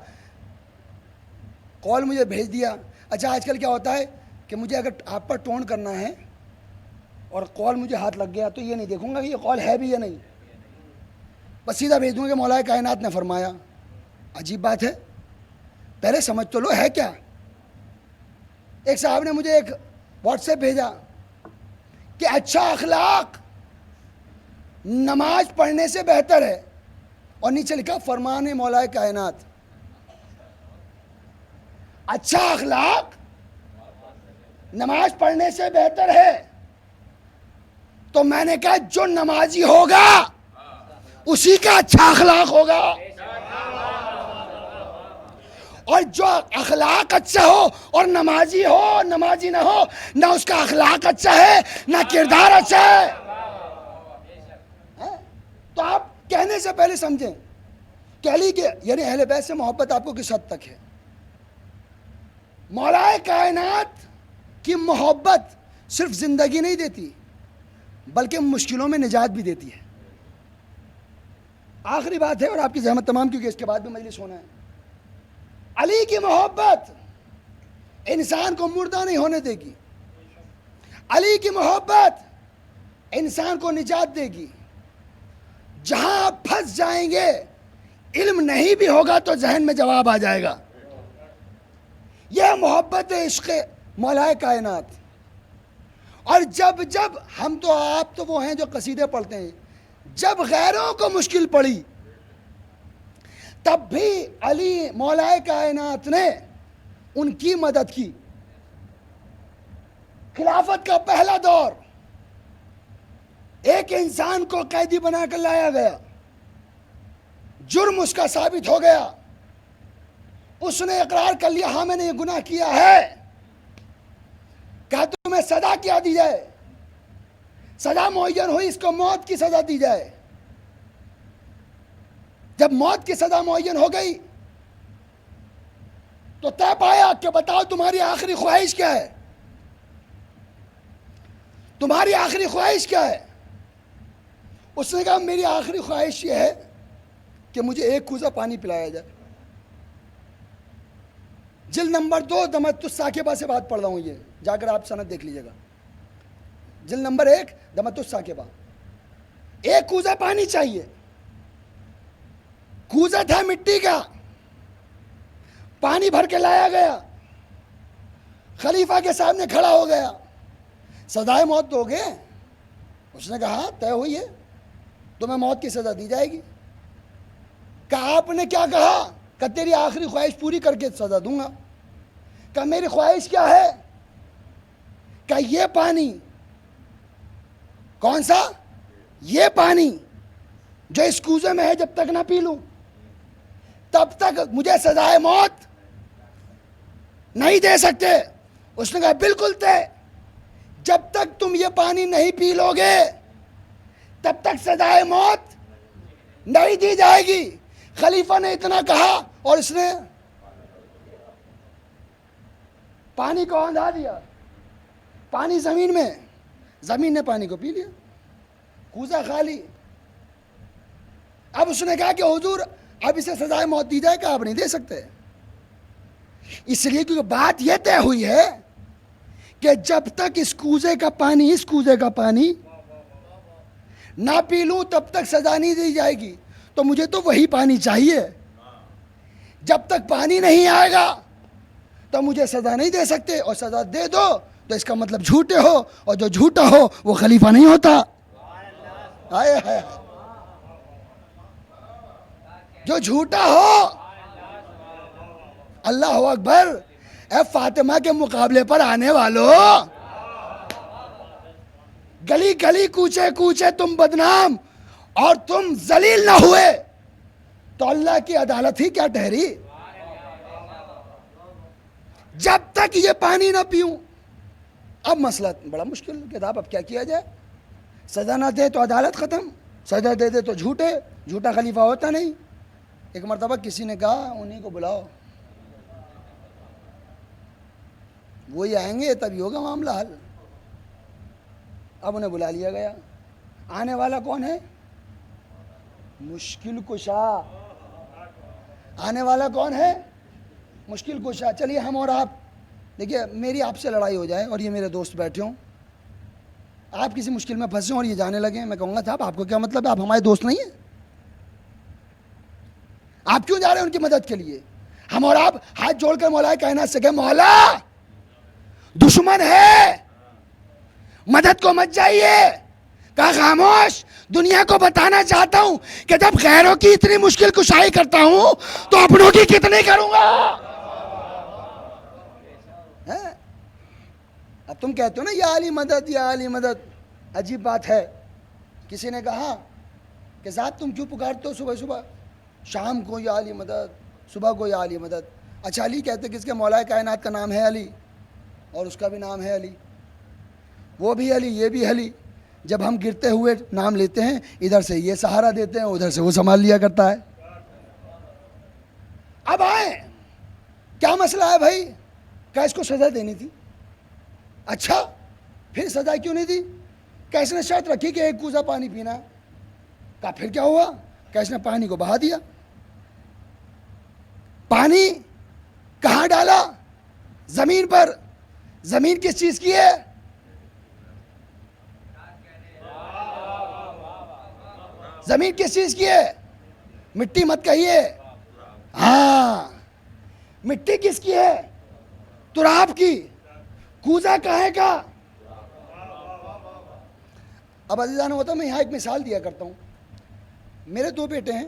قول مجھے بھیج دیا. اچھا آج کل کیا ہوتا ہے کہ مجھے اگر آپ پر ٹون کرنا ہے اور قول مجھے ہاتھ لگ گیا تو یہ نہیں دیکھوں گا کہ یہ قول ہے بھی یا نہیں، بس سیدھا بھیج دوں گا کہ مولا کائنات نے فرمایا. عجیب بات ہے. پہلے سمجھ تو لو ہے کیا. ایک صاحب نے مجھے ایک واٹس ایپ بھیجا کہ اچھا اخلاق نماز پڑھنے سے بہتر ہے، اور نیچے لکھا فرمان مولا کائنات. اچھا اخلاق نماز پڑھنے سے بہتر ہے. تو میں نے کہا جو نمازی ہوگا اسی کا اچھا اخلاق ہوگا، اور جو اخلاق اچھا ہو اور نمازی ہو نمازی نہ ہو، نہ اس کا اخلاق اچھا ہے نہ کردار اچھا ہے. تو آپ کہنے سے پہلے سمجھیں کہ علی کے یعنی اہل بیت سے محبت آپ کو کس حد تک ہے. مولا کائنات کی محبت صرف زندگی نہیں دیتی بلکہ مشکلوں میں نجات بھی دیتی ہے. آخری بات ہے اور آپ کی زحمت تمام، کیونکہ اس کے بعد بھی مجلس ہونا ہے. علی کی محبت انسان کو مردہ نہیں ہونے دے گی. علی کی محبت انسان کو نجات دے گی. جہاں آپ پھنس جائیں گے علم نہیں بھی ہوگا تو ذہن میں جواب آ جائے گا. یہ محبت عشق مولا کائنات. اور جب ہم تو آپ تو وہ ہیں جو قصیدے پڑھتے ہیں، جب غیروں کو مشکل پڑی تب بھی علی مولا کائنات نے ان کی مدد کی. خلافت کا پہلا دور ایک انسان کو قیدی بنا کر لایا گیا، جرم اس کا ثابت ہو گیا، اس نے اقرار کر لیا ہاں میں نے یہ گناہ کیا ہے. کہا تمہیں سزا کیا دی جائے. سزا معین ہوئی، اس کو موت کی سزا دی جائے. جب موت کی سزا معین ہو گئی تو طے پایا کہ بتاؤ تمہاری آخری خواہش کیا ہے. تمہاری آخری خواہش کیا ہے؟ اس نے کہا میری آخری خواہش یہ ہے کہ مجھے ایک کوزہ پانی پلایا جائے. جلد نمبر 2 دمت الساکبہ سے بات پڑھ رہا ہوں، یہ جا کر آپ سند دیکھ لیجئے گا. جلد نمبر 1 دمت الساکبہ. ایک کوزہ پانی چاہیے. کوزہ تھا مٹی کا، پانی بھر کے لایا گیا، خلیفہ کے سامنے کھڑا ہو گیا. سزائے موت دو گے؟ اس نے کہا طے ہوئی ہے، تمہیں موت کی سزا دی جائے گی. کہا آپ نے کیا کہا؟ کہ تیری آخری خواہش پوری کر کے سزا دوں گا. کہ میری خواہش کیا ہے؟ کہ یہ پانی. کون سا؟ یہ پانی جو اس کوزے میں ہے جب تک نہ پی لوں تب تک مجھے سزائے موت نہیں دے سکتے. اس نے کہا بالکل طے، جب تک تم یہ پانی نہیں پی لو گے تب تک سزائے موت نہیں دی جائے گی. خلیفہ نے اتنا کہا اور اس نے پانی کو اندھا دیا. پانی زمین میں، زمین نے پانی کو پی لیا، کوزہ خالی. اب اس نے کہا کہ حضور اب اسے سزائے موت دی جائے، کہ آپ نہیں دے سکتے. اس لیے کیونکہ بات یہ طے ہوئی ہے کہ جب تک اس کوزے کا پانی نہ پی لوں تب تک سزا نہیں دی جائے گی. تو مجھے تو وہی پانی چاہیے. جب تک پانی نہیں آئے گا تو مجھے سزا نہیں دے سکتے، اور سزا دے دو تو اس کا مطلب جھوٹے ہو، اور جو جھوٹا ہو وہ خلیفہ نہیں ہوتا. جو جھوٹا ہو، اللہ اکبر. اے فاطمہ کے مقابلے پر آنے والوں، گلی گلی کوچے کوچے تم بدنام اور تم ذلیل نہ ہوئے تو اللہ کی عدالت ہی کیا ٹھہری. جب تک یہ پانی نہ پیوں. اب مسئلہ بڑا مشکل کتاب، اب کیا کیا جائے؟ سزا نہ دے تو عدالت ختم، سزا دے دے تو جھوٹا خلیفہ ہوتا نہیں. ایک مرتبہ کسی نے کہا انہیں کو بلاؤ، وہی آئیں گے تبھی ہوگا معاملہ حل. اب انہیں بلا لیا گیا. آنے والا کون ہے؟ مشکل کشا. آنے والا کون ہے؟ مشکل کشا. چلیے ہم اور آپ، دیکھیے میری آپ سے لڑائی ہو جائے اور یہ میرے دوست بیٹھے ہوں، آپ کسی مشکل میں پھنسے اور یہ جانے لگے، میں کہوں گا صاحب آپ کو کیا مطلب ہے، آپ ہمارے دوست نہیں ہیں، آپ کیوں جا رہے ہیں ان کی مدد کے لیے؟ ہم اور آپ ہاتھ جوڑ کر مولا کائنات سے کہے مولا دشمن ہے مدد کو مت جائیے. کہا خاموش, دنیا کو بتانا چاہتا ہوں کہ جب غیروں کی اتنی مشکل کشائی کرتا ہوں تو اپنوں کی کتنی کروں گا. اب تم کہتے ہو نا یا علی مدد یا علی مدد, عجیب بات ہے. کسی نے کہا کہ ذات تم کیوں پکارتے ہو صبح صبح, شام کو یا علی مدد, صبح کو یا علی مدد. اچھا علی کہتے کس کے؟ مولا کائنات کا نام ہے علی اور اس کا بھی نام ہے علی, وہ بھی علی یہ بھی علی. جب ہم گرتے ہوئے نام لیتے ہیں ادھر سے یہ سہارا دیتے ہیں ادھر سے وہ سنبھال لیا کرتا ہے. اب آئیں, کیا مسئلہ ہے بھائی؟ کیا اس کو سزا دینی تھی؟ اچھا پھر سزا کیوں نہیں دی؟ کہ اس نے شرط رکھی کہ ایک کوزہ پانی پینا. کہا پھر کیا ہوا؟ کہ اس نے پانی کو بہا دیا. پانی کہاں ڈالا؟ زمین پر. زمین کس چیز کی ہے؟ زمین کس چیز کی ہے؟ مٹی مت کہیے. ہاں مٹی کس کی ہے؟ تراب کی. کوزہ کہاں کا؟ اب عزیزان ہوتا میں یہاں ایک مثال دیا کرتا ہوں. میرے 2 بیٹے ہیں,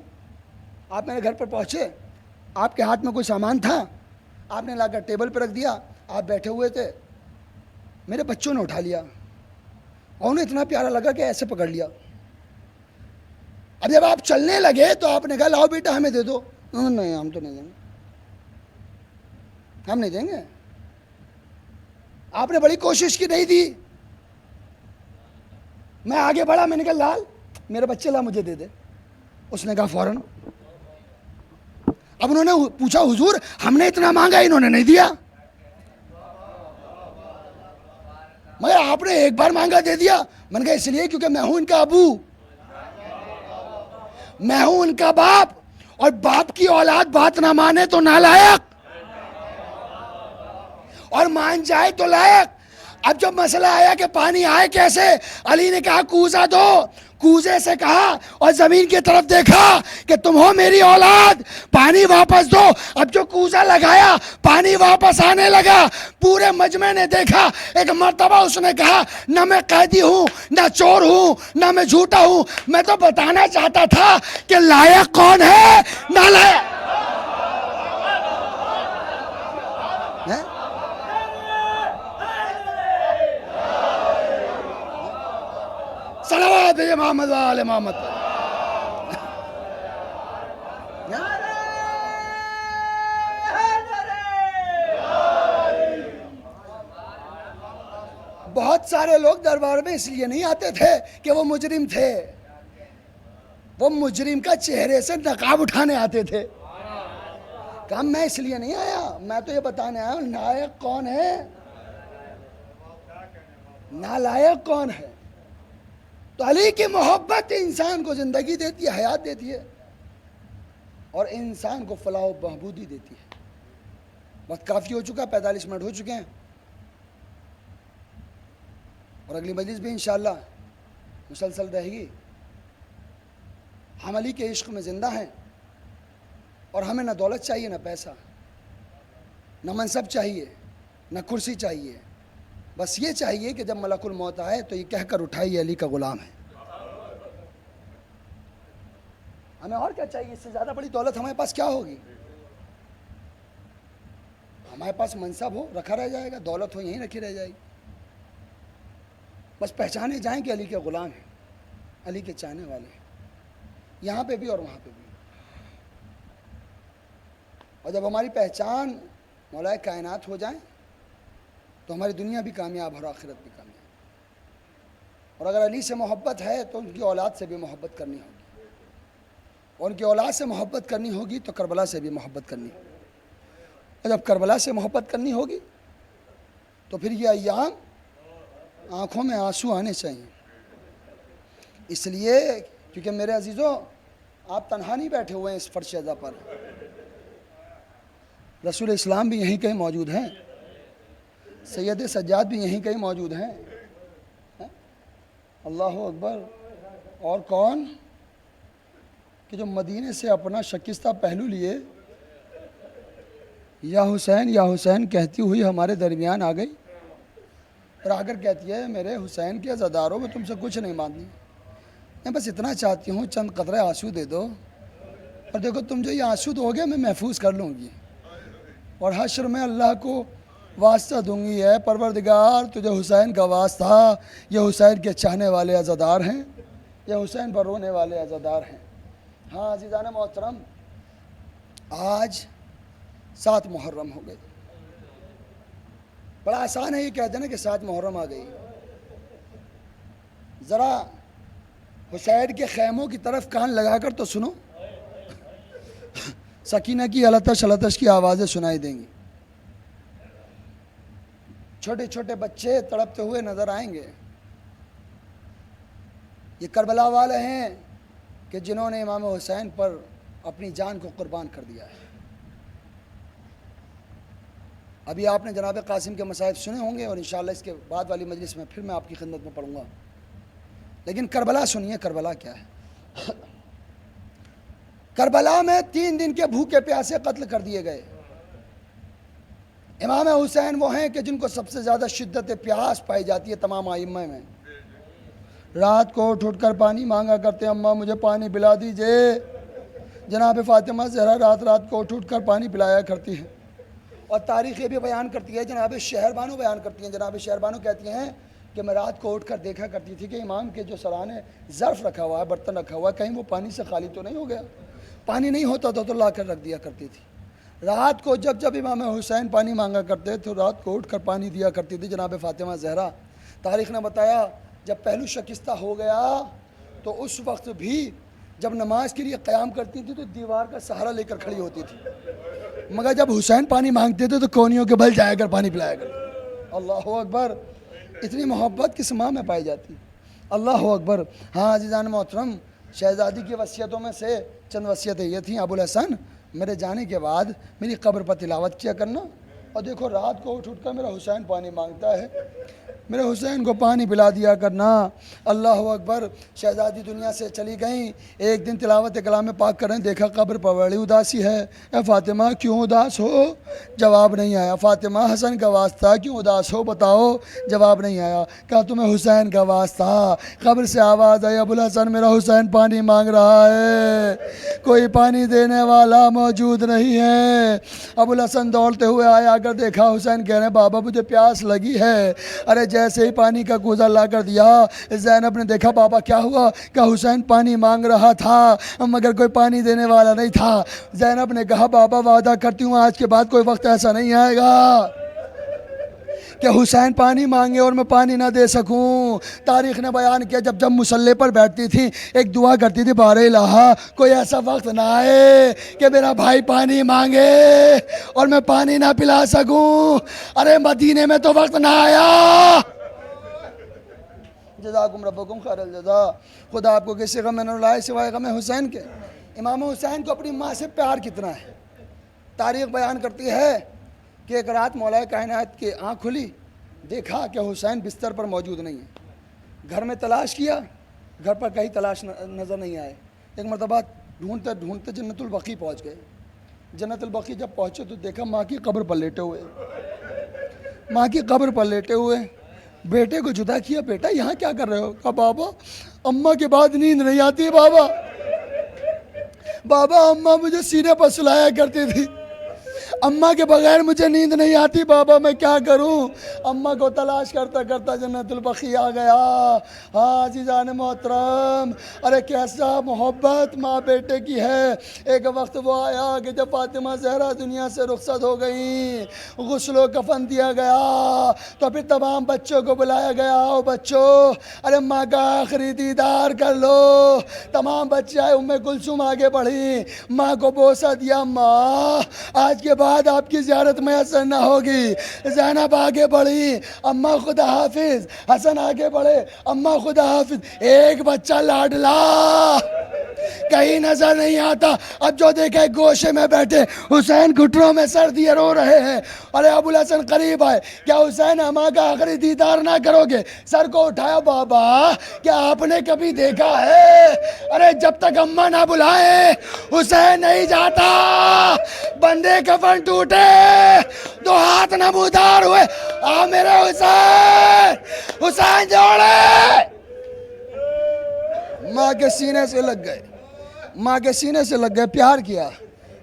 آپ میرے گھر پر پہنچے, آپ کے ہاتھ میں کوئی سامان تھا, آپ نے لا کر ٹیبل پہ رکھ دیا, آپ بیٹھے ہوئے تھے, میرے بچوں نے اٹھا لیا اور انہیں اتنا پیارا لگا کہ ایسے پکڑ لیا. اب جب آپ چلنے لگے تو آپ نے کہا لاؤ بیٹا ہمیں دے دو. نہیں ہم تو نہیں دیں گے, ہم نہیں دیں گے. آپ نے بڑی کوشش کی, نہیں دی. میں آگے بڑھا, میں نے کہا لال میرے بچے لا مجھے دے دے. اس نے کہا فوراً. اب انہوں نے پوچھا حضور ہم نے اتنا مانگا انہوں نے نہیں دیا, مگر آپ نے ایک بار مانگا دے دیا. میں نے کہا اس لیے کیونکہ میں ہوں ان کا ابو, میں ہوں ان کا باپ, اور باپ کی اولاد بات نہ مانے تو نالائق اور مان جائے تو لائق. اب جب مسئلہ آیا کہ پانی آئے کیسے, علی نے کہا کوزہ دو. کوزے سے کہا اور زمین کی طرف دیکھا کہ تم ہو میری اولاد, پانی واپس دو. اب جو کوزہ لگایا پانی واپس آنے لگا. پورے مجمع نے دیکھا. ایک مرتبہ اس نے کہا نہ میں قیدی ہوں نہ چور ہوں نہ میں جھوٹا ہوں, میں تو بتانا چاہتا تھا کہ لائق کون ہے نالائق. صلوات محمد وآل محمد. بہت سارے لوگ دربار میں اس لیے نہیں آتے تھے کہ وہ مجرم تھے, وہ مجرم کا چہرے سے نقاب اٹھانے آتے تھے. کہا میں اس لیے نہیں آیا, میں تو یہ بتانے آیا ہوں نالائق کون ہے, نالائق کون ہے. تو علی کی محبت انسان کو زندگی دیتی ہے, حیات دیتی ہے, اور انسان کو فلاح و بہبودی دیتی ہے. وقت کافی ہو چکا, 45 منٹ ہو چکے ہیں, اور اگلی مجلس بھی انشاءاللہ مسلسل رہے گی. ہم علی کے عشق میں زندہ ہیں, اور ہمیں نہ دولت چاہیے نہ پیسہ, نہ منصب چاہیے نہ کرسی چاہیے. بس یہ چاہیے کہ جب ملک الموت آئے تو یہ کہہ کر اٹھائیے علی کا غلام ہے. ہمیں اور کیا چاہیے؟ اس سے زیادہ بڑی دولت ہمارے پاس کیا ہوگی؟ ہمارے پاس منصب ہو رکھا رہ جائے گا, دولت ہو یہیں رکھی رہ جائے گی. بس پہچانے جائیں کہ علی کے غلام ہیں, علی کے چاہنے والے ہیں, یہاں پہ بھی اور وہاں پہ بھی. اور جب ہماری پہچان مولا کائنات ہو جائیں تو ہماری دنیا بھی کامیاب اور آخرت بھی کامیاب. اور اگر علی سے محبت ہے تو ان کی اولاد سے بھی محبت کرنی ہوگی, اور ان کی اولاد سے محبت کرنی ہوگی تو کربلا سے بھی محبت کرنی ہوگی. اور جب کربلا سے محبت کرنی ہوگی تو پھر یہ ایام آنکھوں میں آنسو آنے چاہیے. اس لیے کیونکہ میرے عزیزوں آپ تنہا نہیں بیٹھے ہوئے ہیں اس فرش اعضا پر, رسول اسلام بھی یہیں کہیں موجود ہیں, سید سجاد بھی یہیں کہیں موجود ہیں. اللہ اکبر. اور کون کہ جو مدینے سے اپنا شکستہ پہلو لیے یا حسین کہتی ہوئی ہمارے درمیان آ گئی اور آ کر کہتی ہے میرے حسین کے عزاداروں میں تم سے کچھ نہیں مانتی، میں بس اتنا چاہتی ہوں چند قطرے آنسو دے دو، اور دیکھو تم جو یہ آنسو دو گے میں محفوظ کر لوں گی، اور حشر میں اللہ کو واسطہ دوں گی، ہے پروردگار تجھے حسین کا واسطہ، یہ حسین کے چاہنے والے عزادار ہیں، یہ حسین پر رونے والے عزادار ہیں۔ ہاں عزیزان محترم، آج 7 محرم ہو گئی۔ بڑا آسان ہے یہ کہتے ہیں نا کہ 7 محرم آ گئی، ذرا حسین کے خیموں کی طرف کان لگا کر تو سنو، سکینہ کی التش التش کی آوازیں سنائی دیں گی، چھوٹے چھوٹے بچے تڑپتے ہوئے نظر آئیں گے۔ یہ کربلا والے ہیں کہ جنہوں نے امام حسین پر اپنی جان کو قربان کر دیا ہے۔ ابھی آپ نے جناب قاسم کے مصائب سنے ہوں گے، اور انشاءاللہ اس کے بعد والی مجلس میں پھر میں آپ کی خدمت میں پڑھوں گا، لیکن کربلا سنیے کربلا کیا ہے۔ کربلا میں 3 دن کے بھوکے پیاسے قتل کر دیے گئے۔ امام حسین وہ ہیں کہ جن کو سب سے زیادہ شدت پیاس پائی جاتی ہے تمام ائمہ میں، رات کو اٹھ کر پانی مانگا کرتے ہیں، اماں مجھے پانی پلا دیجئے۔ جناب فاطمہ زہرا رات کو اٹھ کر پانی پلایا کرتی ہیں، اور تاریخ یہ بھی بیان کرتی ہے، جناب شہر بانو بیان کرتی ہیں، جناب شہر بانو کہتی ہیں کہ میں رات کو اٹھ کر دیکھا کرتی تھی کہ امام کے جو سرانے ظرف رکھا ہوا ہے، برتن رکھا ہوا ہے، کہیں وہ پانی سے خالی تو نہیں ہو گیا، پانی نہیں ہوتا تو لا کر رکھ دیا کرتی تھی۔ رات کو جب امام حسین پانی مانگا کرتے تو رات کو اٹھ کر پانی دیا کرتی تھی جناب فاطمہ زہرا۔ تاریخ نے بتایا جب پہلو شکستہ ہو گیا تو اس وقت بھی جب نماز کے لیے قیام کرتی تھی تو دیوار کا سہارا لے کر کھڑی ہوتی تھی، مگر جب حسین پانی مانگتے تھے تو کونیوں کے بل جایا کر پانی پلایا کرتے۔ اللہ اکبر، اتنی محبت کس ماں میں پائی جاتی، اللہ اکبر۔ ہاں عزیزان محترم، شہزادی کی وصیتوں میں سے چند وصیتیں یہ تھیں، ابوالحسن میرے جانے کے بعد میری قبر پر تلاوت کیا کرنا، اور دیکھو رات کو اٹھ کر میرا حسین پانی مانگتا ہے، میرے حسین کو پانی پلا دیا کرنا۔ اللہ اکبر۔ شہزادی دنیا سے چلی گئیں، ایک دن تلاوت کلام پاک کریں، دیکھا قبر پر بڑی اداسی ہے۔ اے فاطمہ کیوں اداس ہو؟ جواب نہیں آیا۔ فاطمہ حسن کا واسطہ کیوں اداس ہو بتاؤ؟ جواب نہیں آیا۔ کہا تمہیں حسین کا واسطہ؟ قبر سے آواز آئی، ابوالحسن میرا حسین پانی مانگ رہا ہے، کوئی پانی دینے والا موجود نہیں ہے۔ ابوالحسن دوڑتے ہوئے آیا، اگر دیکھا حسین کہہ رہے ہیں بابا مجھے پیاس لگی ہے۔ ارے جیسے ہی پانی کا کوزہ لا کر دیا، زینب نے دیکھا بابا کیا ہوا؟ کہ حسین پانی مانگ رہا تھا مگر کوئی پانی دینے والا نہیں تھا۔ زینب نے کہا بابا وعدہ کرتی ہوں آج کے بعد کوئی وقت ایسا نہیں آئے گا کہ حسین پانی مانگے اور میں پانی نہ دے سکوں۔ تاریخ نے بیان کیا جب مصلی پر بیٹھتی تھی ایک دعا کرتی تھی، بار الہ کوئی ایسا وقت نہ آئے کہ میرا بھائی پانی مانگے اور میں پانی نہ پلا سکوں۔ ارے مدینے میں تو وقت نہ آیا۔ جزاکم ربکم خیر الجزا۔ خدا آپ کو کسی غم نہ لائے سوائے غم حسین کے۔ امام حسین کو اپنی ماں سے پیار کتنا ہے، تاریخ بیان کرتی ہے کہ ایک رات مولا کائنات کی آنکھ کھلی، دیکھا کہ حسین بستر پر موجود نہیں ہے۔ گھر میں تلاش کیا، گھر پر کہیں تلاش نظر نہیں آئے۔ ایک مرتبہ ڈھونڈتے ڈھونڈتے جنت البقیع پہنچ گئے۔ جنت البقیع جب پہنچے تو دیکھا ماں کی قبر پر لیٹے ہوئے، ماں کی قبر پر لیٹے ہوئے۔ بیٹے کو جدا کیا، بیٹا یہاں کیا کر رہے ہو؟ کہا بابا اماں کے بعد نیند نہیں آتی بابا، بابا اماں مجھے سینے پر سلایا کرتی تھی، اماں کے بغیر مجھے نیند نہیں آتی بابا، میں کیا کروں؟ اماں کو تلاش کرتا کرتا جنت البقیع آ گیا۔ ہاں عزیزان محترم، ارے کیسا محبت ماں بیٹے کی ہے۔ ایک وقت وہ آیا کہ جب فاطمہ زہرا دنیا سے رخصت ہو گئیں، غسل و کفن دیا گیا تو پھر تمام بچوں کو بلایا گیا، آؤ بچوں ارے ماں کا آخری دیدار کر لو۔ تمام بچے آئے، ام کلثوم آگے بڑھی، ماں کو بوسہ دیا، ماں آج کے بعد آپ کی زیارت میسر نہ ہوگی۔ زینب آگے بڑھی، اماں خدا حافظ۔ حسن آگے بڑھے، اماں خدا حافظ۔ ایک بچہ لاڈلا کہیں نظر نہیں آتا. اب جو دیکھے گوشے میں بیٹھے حسین گھٹنوں میں سر دیے رو رہے ہیں. ارے ابوالحسن قریب آئے, کیا حسین اماں کا آخری دیدار نہ کرو گے؟ سر کو اٹھایا, بابا کیا آپ نے کبھی دیکھا ہے؟ ارے جب تک اماں نہ بلائے حسین نہیں جاتا. بندے کفن ٹوٹے, دو ہاتھ نمودار ہوئے, آ میرے حسین, حسین جوڑے. ماں کے سینے سے لگ گئے, ماں کے سینے سے لگ گئے, پیار کیا,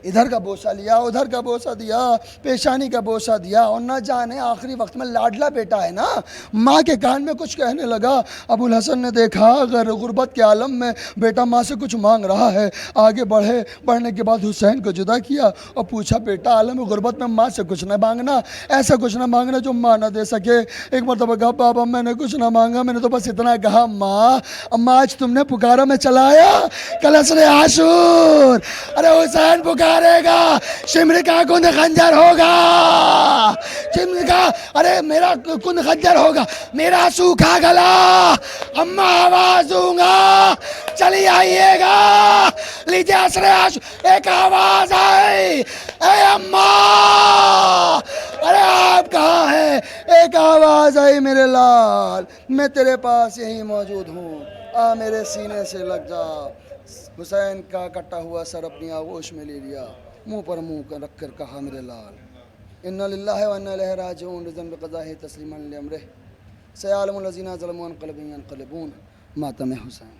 ادھر کا بوسہ لیا, ادھر کا بوسہ دیا, پیشانی کا بوسہ دیا. اور نہ جانے آخری وقت میں لاڈلا بیٹا ہے نا, ماں کے کان میں کچھ کہنے لگا. ابوالحسن نے دیکھا اگر غربت کے عالم میں بیٹا ماں سے کچھ مانگ رہا ہے, آگے بڑھنے کے بعد حسین کو جدا کیا اور پوچھا, بیٹا عالم غربت میں ماں سے کچھ نہ مانگنا, ایسا کچھ نہ مانگنا جو ماں نہ دے سکے. ایک مرتبہ کہا, بابا میں نے کچھ نہ مانگا, میں نے تو بس اتنا کہا, ماں اماں آج تم نے پکارا میں چلا آیا. کلسر عاشور, ارے حسین پکارے گا, شمر کا کند خنجر ہوگا, شمر کا, ارے میرا کند خنجر ہوگا, میرا سوکھا گلا, اماں آواز دوں گا, چلی آئیے گا, لیجیے عصر عاشور. ایک آواز آئی, اے اماں, ارے آپ کہاں ہیں؟ ایک آواز آئی, میرے لال میں تیرے پاس یہی موجود ہوں, آ میرے سینے سے لگ جا. حسین کا کٹا ہوا سر اپنی آغوش میں لے لیا, منہ پر منہ رکھ کر کہا, میرے لال انا للہ و انا الیہ راجعون, رضا بقضاء تسلیما لامرہ, سیعلم الذین ظلموا ان قلبوا ینقلبون. ماتم حسین.